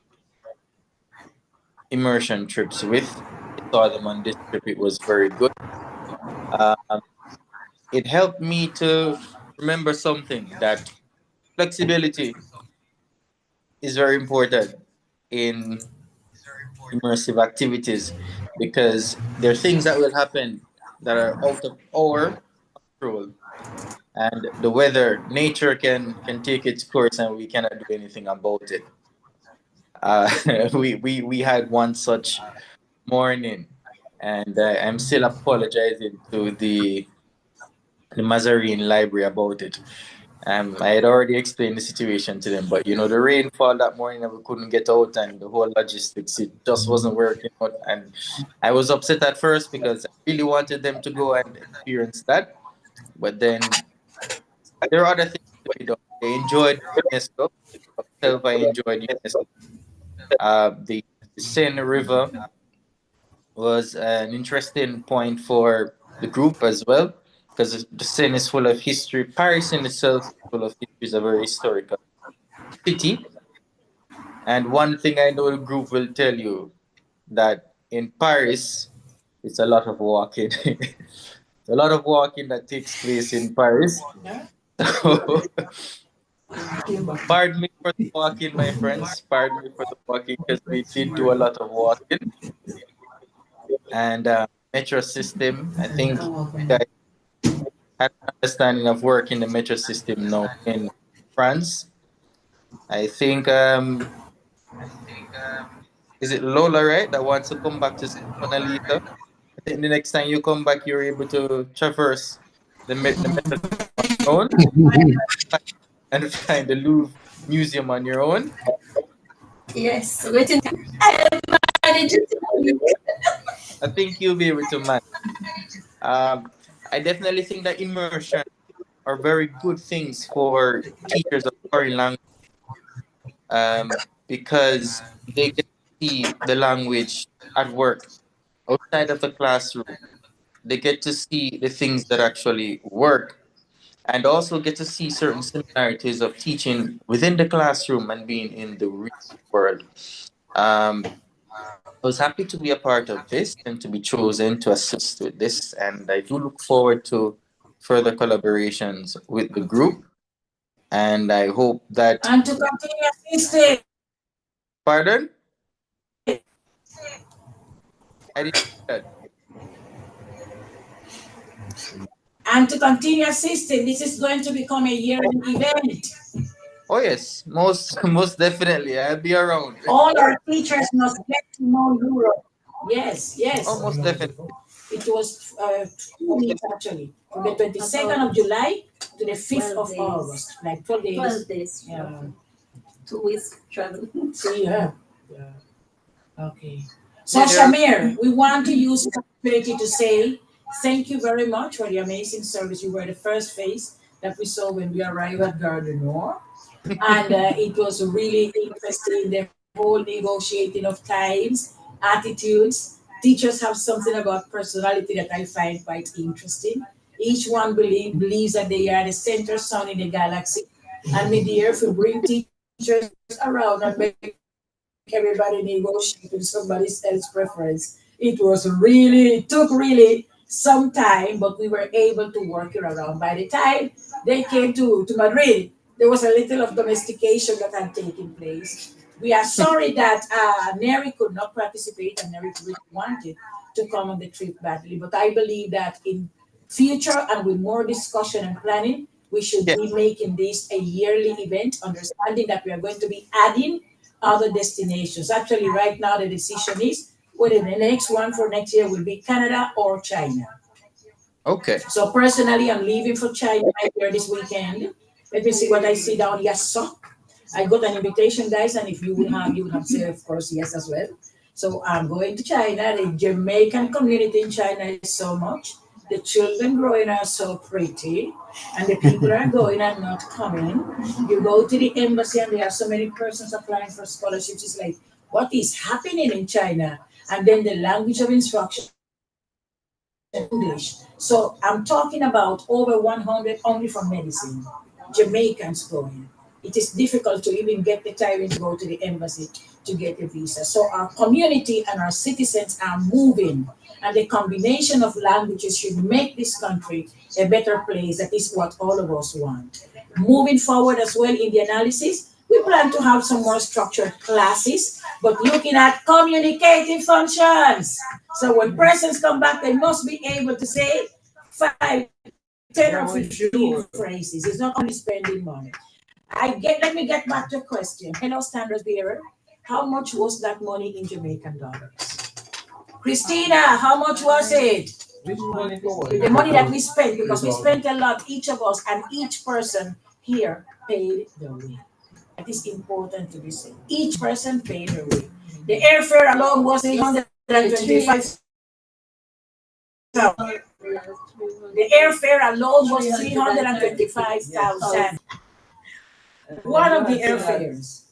immersion trips with. I saw them on this trip. It was very good. Um, it helped me to remember something, that flexibility is very important in immersive activities, because there are things that will happen that are out of our control, and the weather, nature can take its course and we cannot do anything about it. uh, we had one such morning, and I'm still apologizing to the Mazarine Library about it. I had already explained the situation to them, but you know, the rainfall that morning and we couldn't get out, and the whole logistics, it just wasn't working out. And I was upset at first because I really wanted them to go and experience that. But then there are other things to be done. They enjoyed UNESCO. Myself, I enjoyed UNESCO. The Seine River was an interesting point for the group as well, because the Seine is full of history. Paris in itself is full of history. It's a very historical city. And one thing I know the group will tell you, that in Paris, it's a lot of walking. It's a lot of walking that takes place in Paris. So, pardon me for the walking, my friends. Pardon me for the walking, because we did do a lot of walking. And metro system, I think you guys had an understanding of working the metro system now in France. I think is it Lola, right, that wants to come back to see Mona Lisa? I think the next time you come back, you're able to traverse the metro on your own and find the Louvre Museum on your own. Yes, waiting. I managed to tell you. I think you'll be able to manage. Um, I definitely think that immersion are very good things for teachers of foreign language, because they get to see the language at work outside of the classroom. They get to see the things that actually work, and also get to see certain similarities of teaching within the classroom and being in the real world. Um, I was happy to be a part of this and to be chosen to assist with this, and I do look forward to further collaborations with the group. And I hope that. And to continue assisting. Pardon? I didn't hear that. And to continue assisting, this is going to become a yearly event. Oh yes, most most definitely. I'll be around. All our teachers must get to know Europe. Yes, yes. Almost definitely. It was 2 weeks actually, from the 22nd of July to the 5th of August, like 12 days. 12 days. Yeah. 2 weeks travel. See, yeah. Okay. So, Yeah, there are. Shamir, we want to use this opportunity to say thank you very much for the amazing service. You were the first face that we saw when we arrived at Garden Nord. And it was really interesting, the whole negotiating of times, attitudes. Teachers have something about personality that I find quite interesting. Each one believes that they are the center sun in the galaxy. And with the earth, we bring teachers around and make everybody negotiate with somebody else's preference. It took really some time, but we were able to work it around. By the time they came to Madrid, there was a little of domestication that had taken place. We are sorry that Neri could not participate and Neri really wanted to come on the trip badly, but I believe that in future and with more discussion and planning, we should Yeah. be making this a yearly event, understanding that we are going to be adding other destinations. Actually, right now the decision is whether the next one for next year will be Canada or China. Okay. So personally, I'm leaving for China here this weekend. Let me see what I see down. Yes, so I got an invitation, guys, and if you would have said, of course, yes as well. So I'm going to China. The Jamaican community in China is so much. The children growing are so pretty, and the people are going and not coming. You go to the embassy, and there are so many persons applying for scholarships. It's like, what is happening in China? And then the language of instruction English. So I'm talking about over 100 only for medicine. Jamaicans going. It is difficult to even get the time to go to the embassy to get a visa. So our community and our citizens are moving, and the combination of languages should make this country a better place. That is what all of us want. Moving forward as well in the analysis, we plan to have some more structured classes, but looking at communicating functions. So when persons come back, they must be able to say 5, 10, or 15 phrases. It's not only spending money. Let me get back to a question. Hello, standard bearer. How much was that money in Jamaican dollars? Christina, how much was it? Which money for what? The money that we spent, because we spent a lot, each of us, and each person here paid the way. That is important to be said. Each person paid their way. The airfare alone was 325. The airfare alone was 325,000. One of the airfares.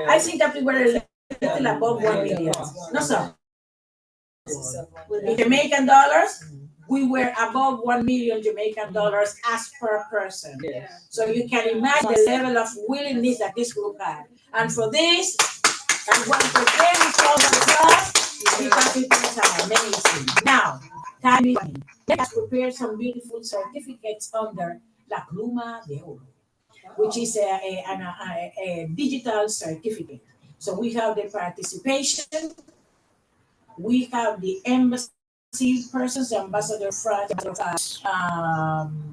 I think that we were a little above 1 million. No, sir. In Jamaican dollars, we were above 1 million Jamaican dollars as per person. Yes. So you can imagine the level of willingness that this group had. And for this, I want to very proud of us because it was amazing. Now, time is running. Let us prepare some beautiful certificates under La Pluma de Oro, which is a digital certificate. So we have the participation, we have the embassy persons, the ambassador of France,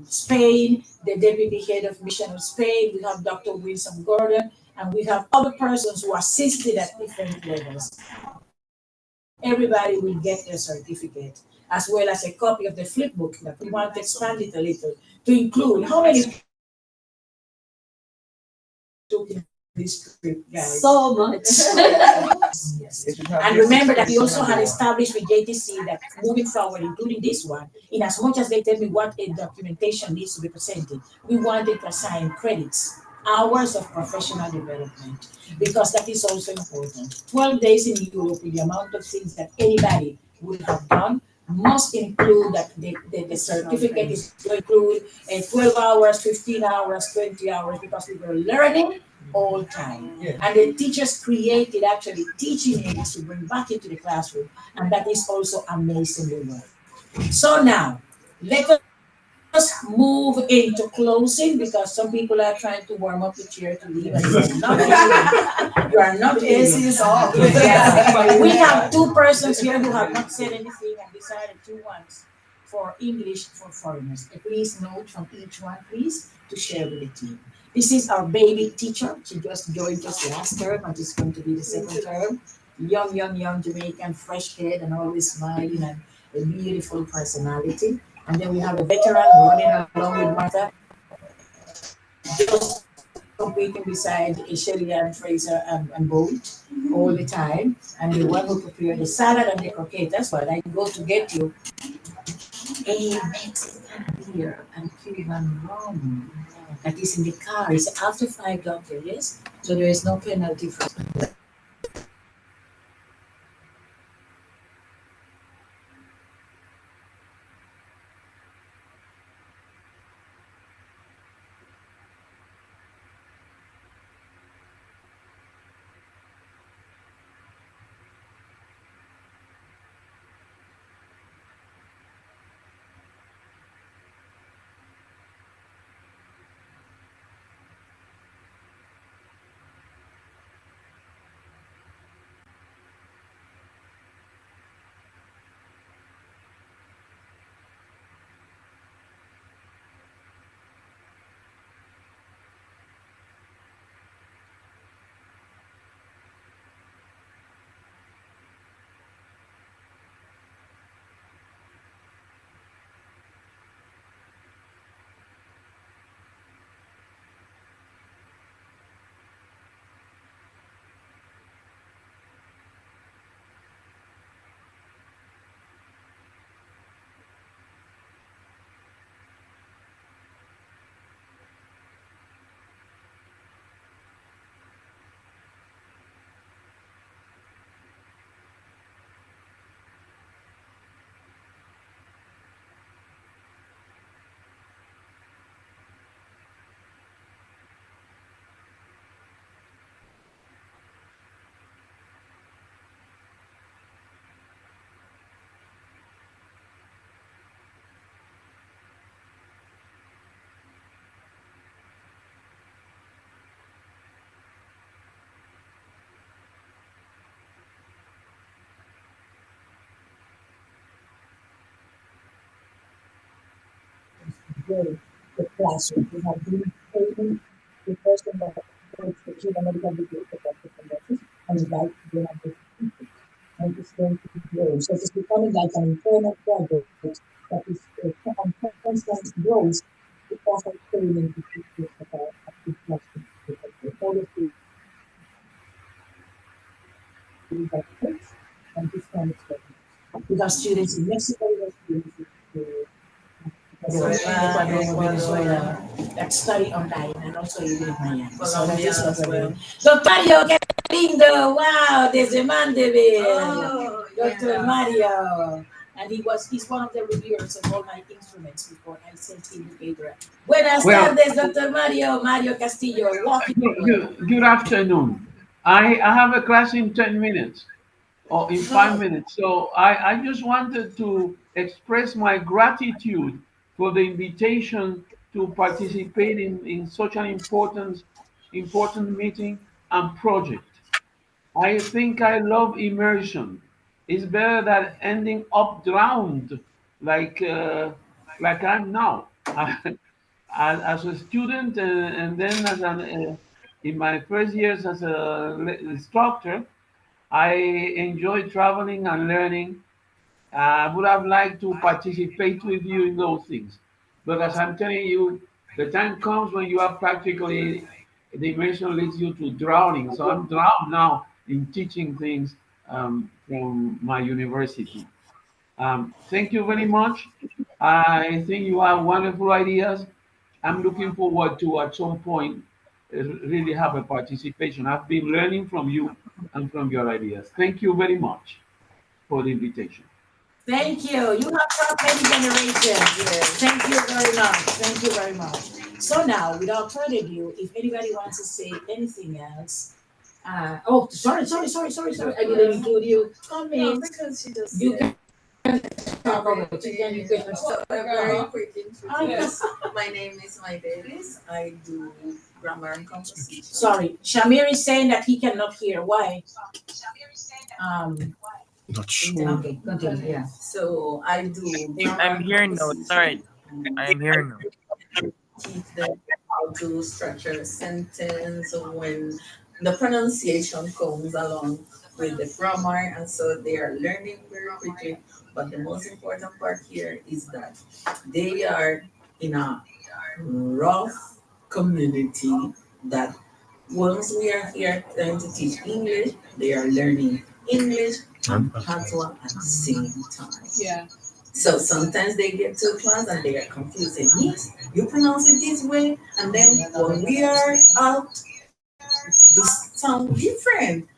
Spain, the deputy head of mission of Spain, we have Dr. Wilson Gordon, and we have other persons who assisted at different levels. Everybody will get their certificate, as well as a copy of the flip book that we want to expand it a little to include how many took this trip, guys. So much. Yes. And remember that we also had established with JTC that moving forward, including this one, in as much as they tell me what a documentation needs to be presented, we wanted to assign credits, hours of professional development, because that is also important. 12 days in Europe with the amount of things that anybody would have done must include that the certificate is going to include 12 hours, 15 hours, 20 hours, because we were learning all time. Yeah. And the teachers created actually teaching aids to bring back into the classroom, and that is also amazingly well. So now, let us move into closing because some people are trying to warm up the chair to leave, and you are not leaving. You are not leaving. Yeah. We have two persons here who have not said anything and decided to once for English for foreigners. Please note from each one, please, to share with the team. This is our baby teacher. She just joined us last term and she's going to be the second term. Young Jamaican, fresh head and always smiling and a beautiful personality. And then we have a veteran running along with Martha, just competing beside Shelly and Fraser and Bolt all the time. And the one who prepared the salad and the croquetas, but I go to get you a Mexican beer and Cuban rum that is in the car. It's after $5, yes? So there is no penalty for the classroom. We have been training the person that works the Cuban medical degree for Dr. Conversions, and we'd like to have this people. And it's going to grow. So it's becoming like an internal project that is on constant growth because of training the teachers that are at the classroom. The policy that takes and this kind of stuff. We have students in Mexico, we have students in Ecuador, Venezuela, that study online and also even in Miami. So that is what we're doing. Dr. Mario, qué lindo! Wow, desde Mandeville. Dr. Mario. And he's one of the reviewers of all my instruments before I sent him the paper. Buenas tardes, Dr. Mario. Mario Castillo, walking over. Good afternoon. I have a class in 10 minutes or in 5 minutes. So I just wanted to express my gratitude for the invitation to participate in such an important meeting and project. I think I love immersion. It's better than ending up drowned like like I'm now. As a student and then as an in my first years as a instructor, I enjoy traveling and learning. I would have liked to participate with you in those things. But as I'm telling you, the time comes when you are practically the immersion leads you to drowning. So I'm drowned now in teaching things from my university. Thank you very much. I think you have wonderful ideas. I'm looking forward to at some point really have a participation. I've been learning from you and from your ideas. Thank you very much for the invitation. Thank you. You have taught many generations. Thank you very much. Thank you very much. So now, without further ado, if anybody wants to say anything else, oh, sorry. I didn't include you. Come in. Because she just You can talk over it. You can So a very quick introduction. My name is Mai Davis. I do grammar and composition. Sorry, Shamir is saying that he cannot hear. Why? Not sure. Okay, continue. Yeah. So I do grammar I'm and hearing now. Sorry, composition. I am hearing now. Teach them how to structure a sentence when the pronunciation comes along with the grammar, and so they are learning very quickly. But the most important part here is that they are in a rough community that once we are here trying to teach English, they are learning English and Patois at the same time. Yeah. So sometimes they get to class and they are confused. Say, Miss, you pronounce it this way, and then when we are out, this sound different.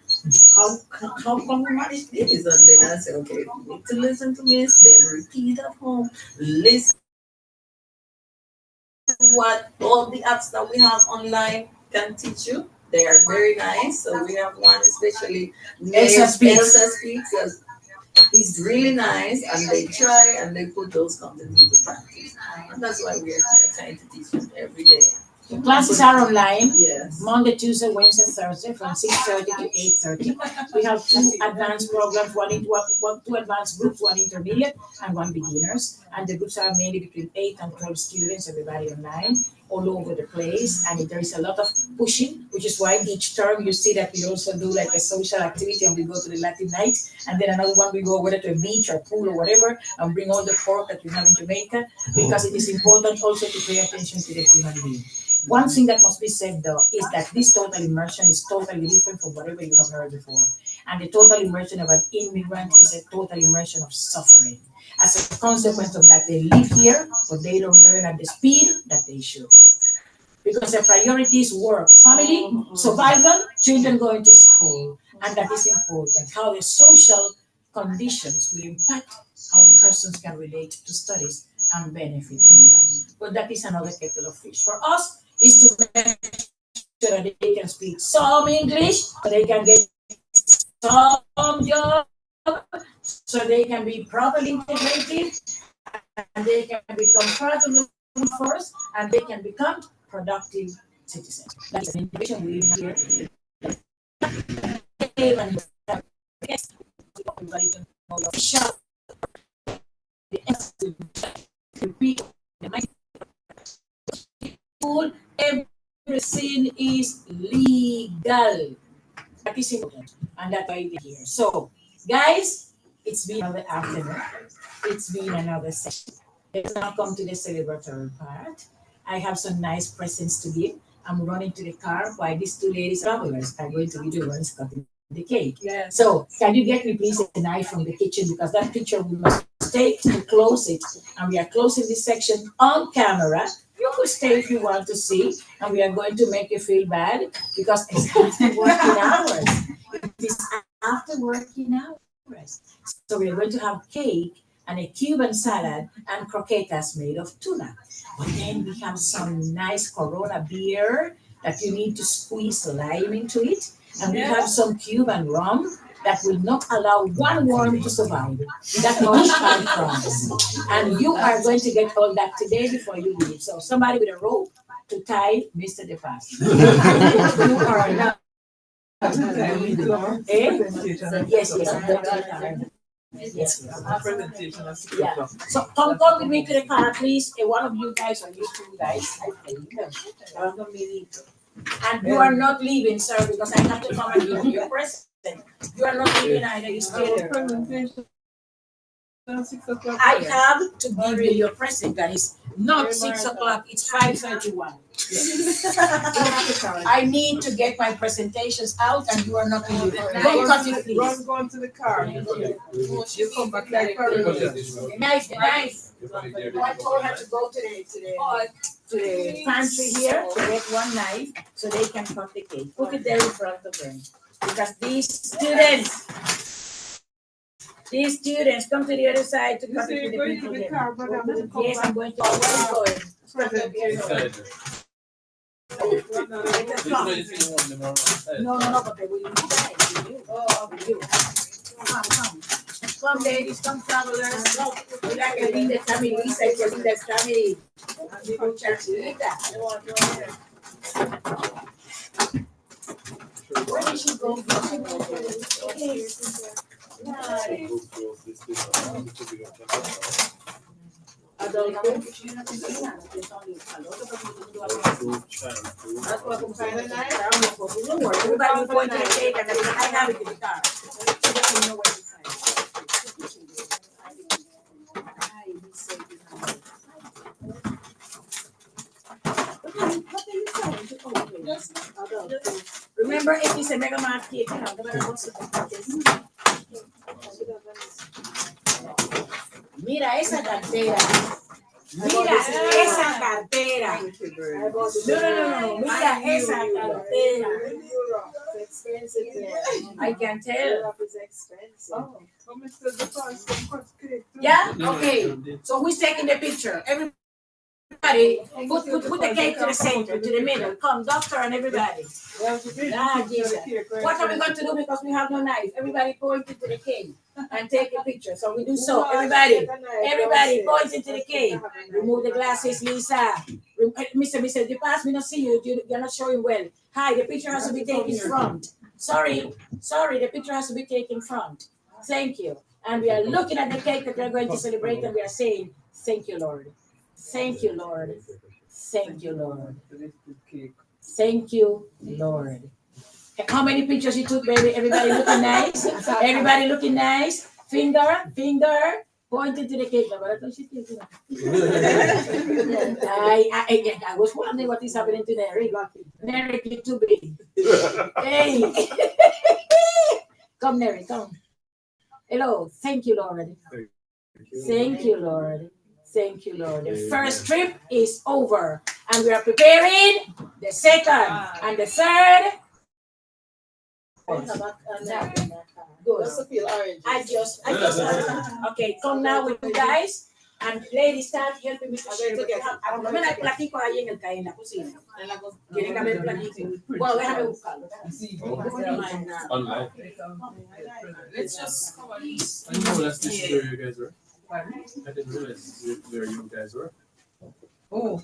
How come we manage this? And then I say, okay, you need to listen to Miss, then repeat at home, listen to what all the apps that we have online can teach you. They are very nice. So we have one especially Elsa Speaks. Elsa Speaks. He's really nice, and they try and they put those contents into practice. And that's why we are trying to teach them every day. The classes are online. Yes. Monday, Tuesday, Wednesday, Thursday from 6:30 to 8:30. We have two advanced programs, two advanced groups, one intermediate and one beginners. And the groups are mainly between 8 and 12 students, everybody online, all over the place. And there is a lot of pushing, which is why each term you see that we also do like a social activity and we go to the Latin night. And then another one we go whether to a beach or pool or whatever and bring all the pork that we have in Jamaica, because it is important also to pay attention to the human being. One thing that must be said though is that this total immersion is totally different from whatever you have heard before. And the total immersion of an immigrant is a total immersion of suffering. As a consequence of that, they live here, but they don't learn at the speed that they should. Because their priorities work, family, survival, children going to school. And that is important. How the social conditions will impact how persons can relate to studies and benefit from that. But that is another kettle of fish. For us, is to make sure that they can speak some English, so they can get some job, so they can be properly integrated, and they can become part of the workforce, and they can become productive citizens. That's an integration we have here. Everything is legal. That is important, and that's why we're here. So, guys, it's been another afternoon. It's been another session. Let's now come to the celebratory part. I have some nice presents to give. I'm running to the car while these two ladies travelers are going to be the ones cutting the cake. Yes. So, can you get me please a knife from the kitchen, because that picture we must take to close it, and we are closing this section on camera. You could stay if you want to see, and we are going to make you feel bad because it's after working hours. It is after working hours. So we are going to have cake and a Cuban salad and croquetas made of tuna. But then we have some nice Corona beer that you need to squeeze lime into it. And we have some Cuban rum that will not allow one worm to survive. That much I promise. And you are going to get all that today before you leave. So somebody with a rope to tie Mr. DePass. You are not. Yes, I'm going to the car. Yes. Yeah. So come with me to the car, please. One of you guys or you two guys. And you are not leaving, sir, because I have to come and give you your present. You are not leaving either. You stay there. I have to give you your present, guys. Not 6 o'clock, it's 5:31. I need to get my presentations out and you are not in it. Go cut it, please. Go into the car. You come back like The knife. I told her to go to the pantry here to get one knife so they can cut the cake. Put it there in front of them. Because these students come to the other side to cut it with the people there. Yes, I'm going to. No, but they will with you. Come, ladies, come, travelers. Go. We like a linda family. We say a linda family. And we go church linda. Where did she go? Everybody point to the cake and I have it in the car. Remember, it is a mega mart cake. Mira esa cartera. Mira esa cartera. No. Mira esa cartera. I can tell. Yeah? Okay. So who's taking the picture? Everybody, put the cake to the center, to the middle. Come, doctor and everybody. Jesus. What are we going to do because we have no knife? Everybody point into the cake and take a picture. So we do so. Everybody point into the cake. Remove the glasses, Lisa. Mr. You pass, we don't see you. You're not showing well. Hi, the picture has to be taken front. Sorry, the picture has to be taken front. Thank you. And we are looking at the cake that we're going to celebrate and we are saying, thank you, Lord. Thank you, Lord. Thank you, Lord. Thank you, Lord. How many pictures you took, baby? Everybody looking nice? Everybody looking nice? Finger, pointing to the cake. I was wondering what is happening to Derek. Derek, you're too big. Hey. Come, Derek, come. Hello. Thank you, Lord. Thank you, Lord. Thank you, Lord. The first trip is over, and we are preparing the second and the third. Good. I just. Okay, come now with you guys. And ladies, start helping me to share. No me la platico ahí en el en la cocina. Tiene que haber platico. Bueno, déjame buscarlo. Online. Let's just cover these. I know that's where you guys were. I didn't realize where you guys were. Oh.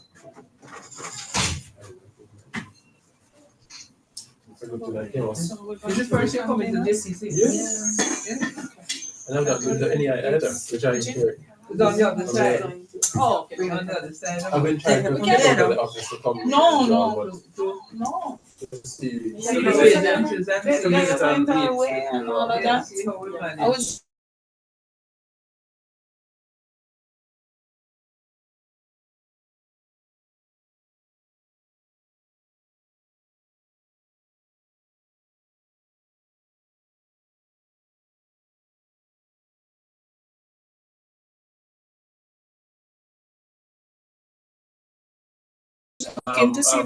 Is it first you're coming to JCC? Yes. And I'm not doing any either, which I hear. It's on the other side. Oh, okay. On the other side. I've been trying to get to the office to come. No. See See how we manage. Came to see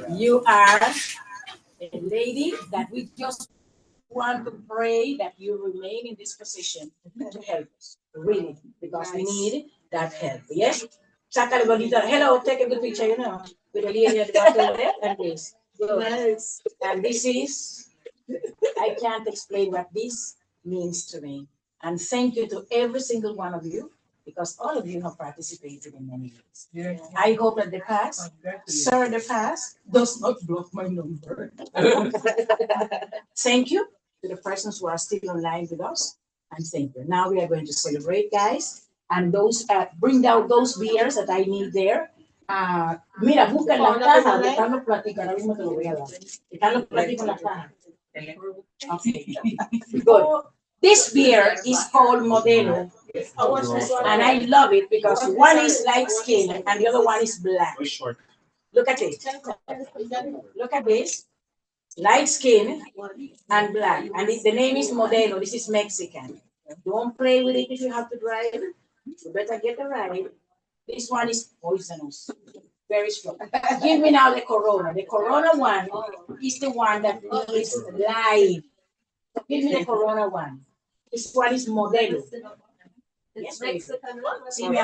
You are a lady that we just want to pray that you remain in this position to help us, really, because we need that help. Yes? Sácale bonita. Hello, take a good picture, you know, with the lady at the bottom there, and this. Good. And this is, I can't explain what this means to me. And thank you to every single one of you, because all of you have participated in many ways. Yeah. I hope that the past, sir, the past does not block my number. Thank you to the persons who are still online with us, and thank you. Now we are going to celebrate, guys, and those bring down those beers that I need there. Mira, busca la caja de Carlos Platica, ahora mismo te lo voy a dar. De Carlos Platica en la caja. Okay, good. This beer is called Modelo, and I love it because one is light skin and the other one is black. Look at it. Look at this. Light skin and black, and the name is Modelo. This is Mexican. Don't play with it if you have to drive. You better get it right. This one is poisonous, very strong. Give me now the Corona. The Corona one is the one that is live. Give me the Corona one. This one is Modelo. Yes, Mexican. See me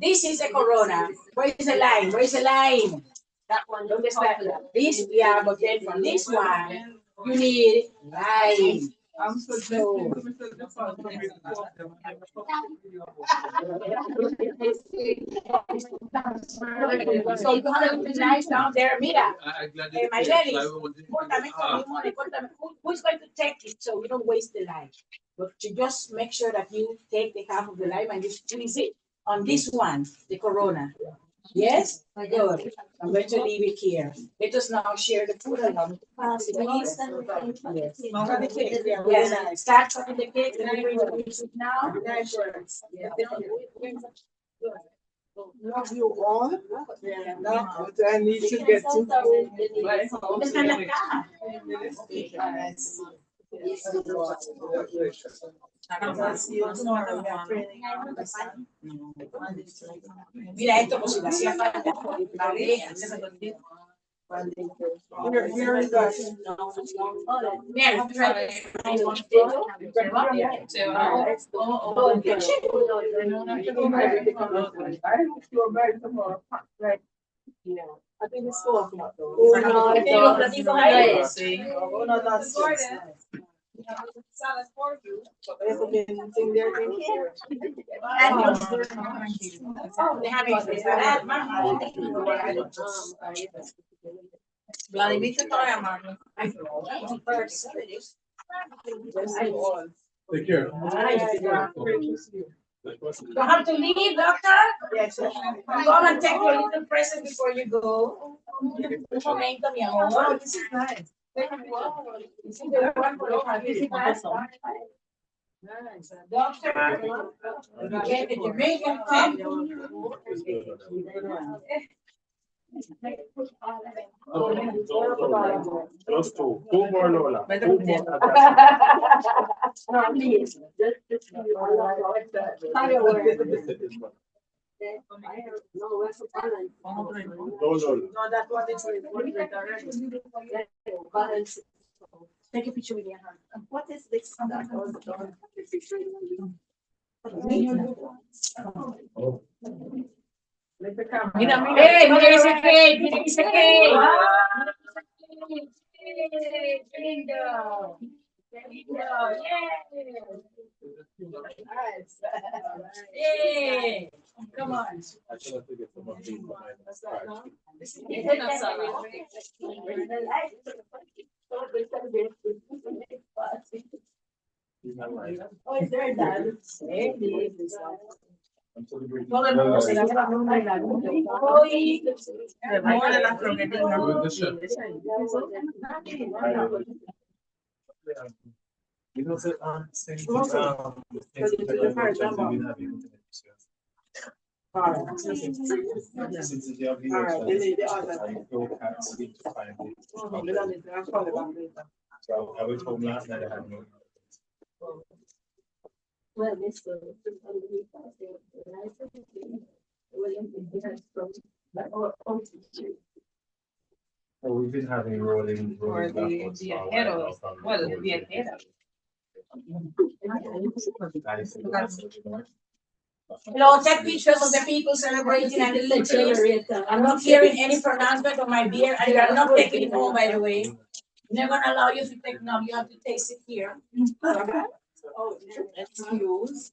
this is a Corona. Where is the line? Where is the line? That one. Don't start this. Yeah, but then from this one, you need line. So you have to nice down there, mira. My ladies, who's going to take it so we don't waste the lime? But to just make sure that you take the half of the lime and you squeeze it on this one, the Corona. Yes? Good. I'm going to leave it here. Let us now share the food along. Yes. Yes. Start cutting the cake and I'm going to mix it now. Love you all. Now I need to get to. Mira esto, pues si le hacía falta. Here is that. I think it's 4 o'clock though. Vladimir te trae a mano. Take care. You have to leave, doctor? Yes. Come and take your little present before you go. Un momento, mi amor. Oh, this is nice. This is the one for the participants. Nice. Doctor, you get the Jamaican cup. Just two more, Lola. Take a picture with your hand. What is this? Hey, mira ese cake, mira ese cake. Qué lindo. Qué lindo. Yeah. Come on. Oh, is there that? Todo el mundo se la va bailando. Hoy, You know, so, since All right, so I was home last night. I had no. Well, this was Oh, we've been having rolling backwards for a while now from the Well, old the ahead. Hello, take pictures of the people celebrating and the lecture. I'm not hearing any pronouncement of my beer, and you are not taking it home, by the way. They're gonna allow you to take none. You have to taste it here. Oh, excuse.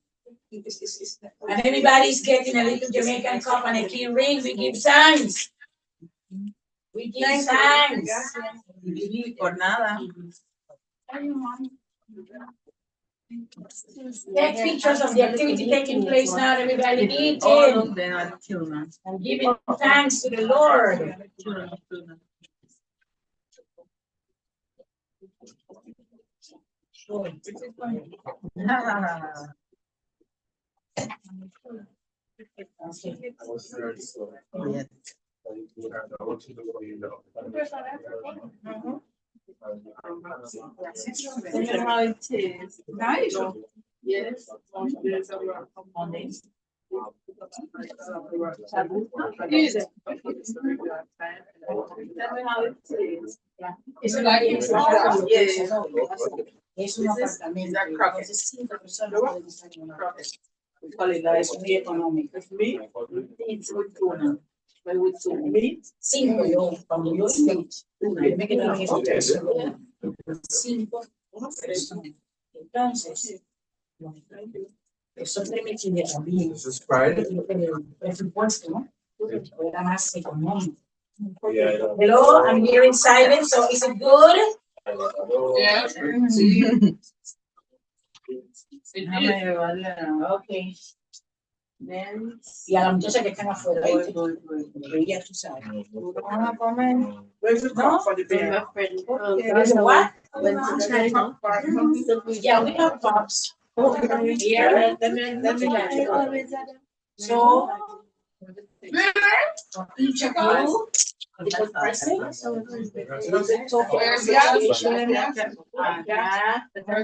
And everybody's getting a little Jamaican cup and a key ring. We give thanks. We give thanks. Por nada. Take pictures of the activity taking place now. Everybody eating. All of them are children. And giving thanks to the Lord. You know how it is. Nice. Yes. Eso like es un apartamento. Es 5 personas. We call it la es muy económico. It's with tuna. But with tuna. 5 yo, cuando yo estoy, me quedo en eso. 5 personas. Entonces, son 3 meses también. El presupuesto, ¿no? Era más económico. Hello, I'm hearing silence, so is it good? Yeah. Okay. Y a la muchacha que están afuera, ella tú sabes. Vamos a comer. What? Yeah, we have pops. Here. So, each of you, because present,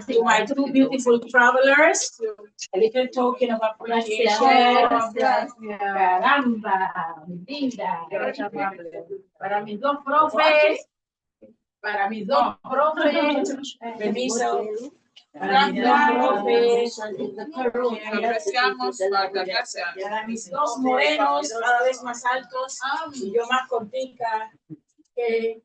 to my 2 beautiful travelers, a little token of appreciation. Caramba, linda. Para mis 2 profes, permiso. Para mis 2 profes, Apreciamos, gracias. para mis 2 morenos, cada vez más altos, y yo más contenta que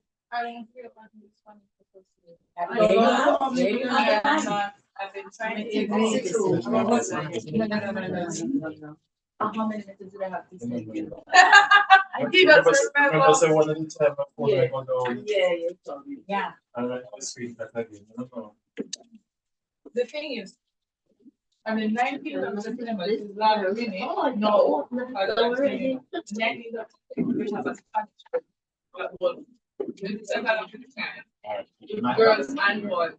I've been trying to take this too. How many minutes did I have to send you? Remember, say one at a time before I go down. Yeah. And I was sweet that again. The thing is, I mean, 19th of September is not a minute. No, I don't think 19th of September. It's a lot of time. Girls and boys.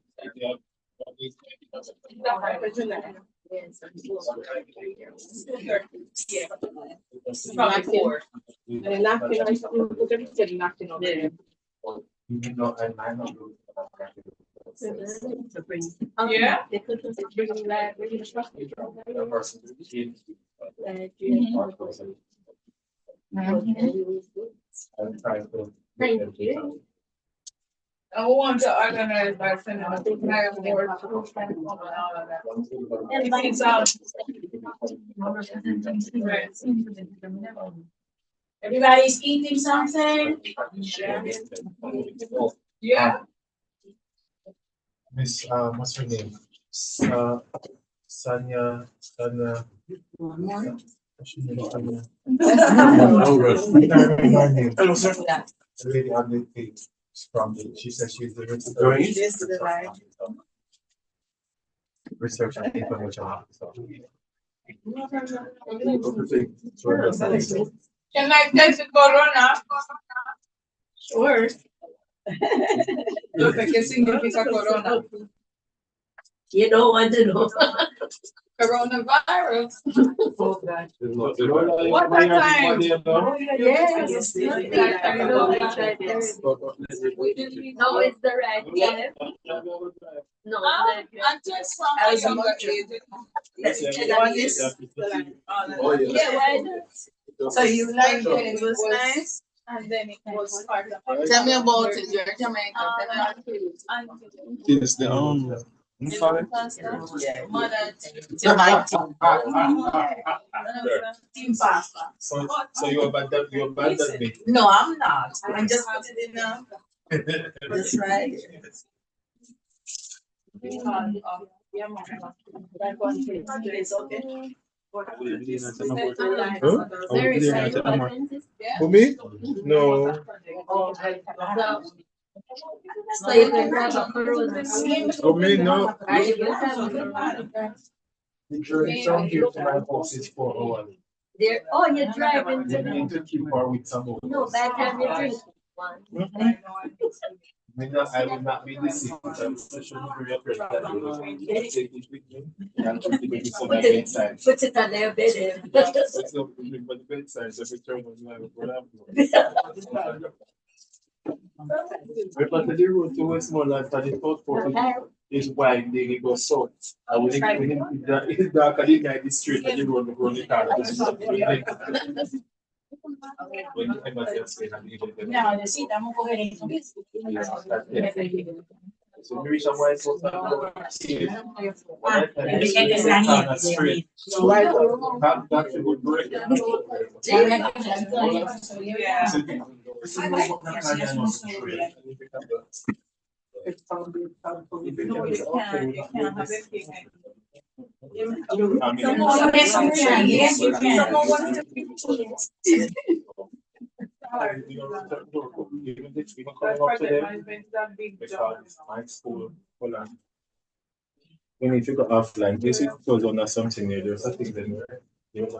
Yeah. Thank you. I want to organize by sending a flyer board to and all of that. Everybody's eating something? Yeah. Miss, what's her name? Sanya. What's her name? Hello, sir. The lady on the page from she says she's the research and information officer. Can I test the corona? Sure. Lo que significa corona. You don't want to know. Coronavirus. Oh, God. What time? Yes. No, it's the red. Yes. No, Until some younger age. yeah, why? So you like it? It was nice. And then it was part of Tell me about it. You're Jamaican. Yes, the Mother. Team pasta. So you're bad me. No, I'm not. I just put it in a. That's right. Very exciting. For me? No. So you can drive up the road. For me, no. The journey from here to my house is 4 hours. There, oh, you're driving We to need to keep our wits about no, us. by the time you drink one. I will not be deceived. I will show you your friend that you will take it with me and keep it with you on the bedside. Put it on their bed. It's not put it on the bedside, so if you turn on you have a problem. But the road to Westmoreland that is thought for is wide, then it goes south. I would think it's darker than night, the street, and the road will go the car. When you ever just say that you get No, necesitamos coger eso. so we reach a white house and straight. So that's a good break. My school, hold on. We need to go offline. This is goes on something there. There's a thing there. Yes.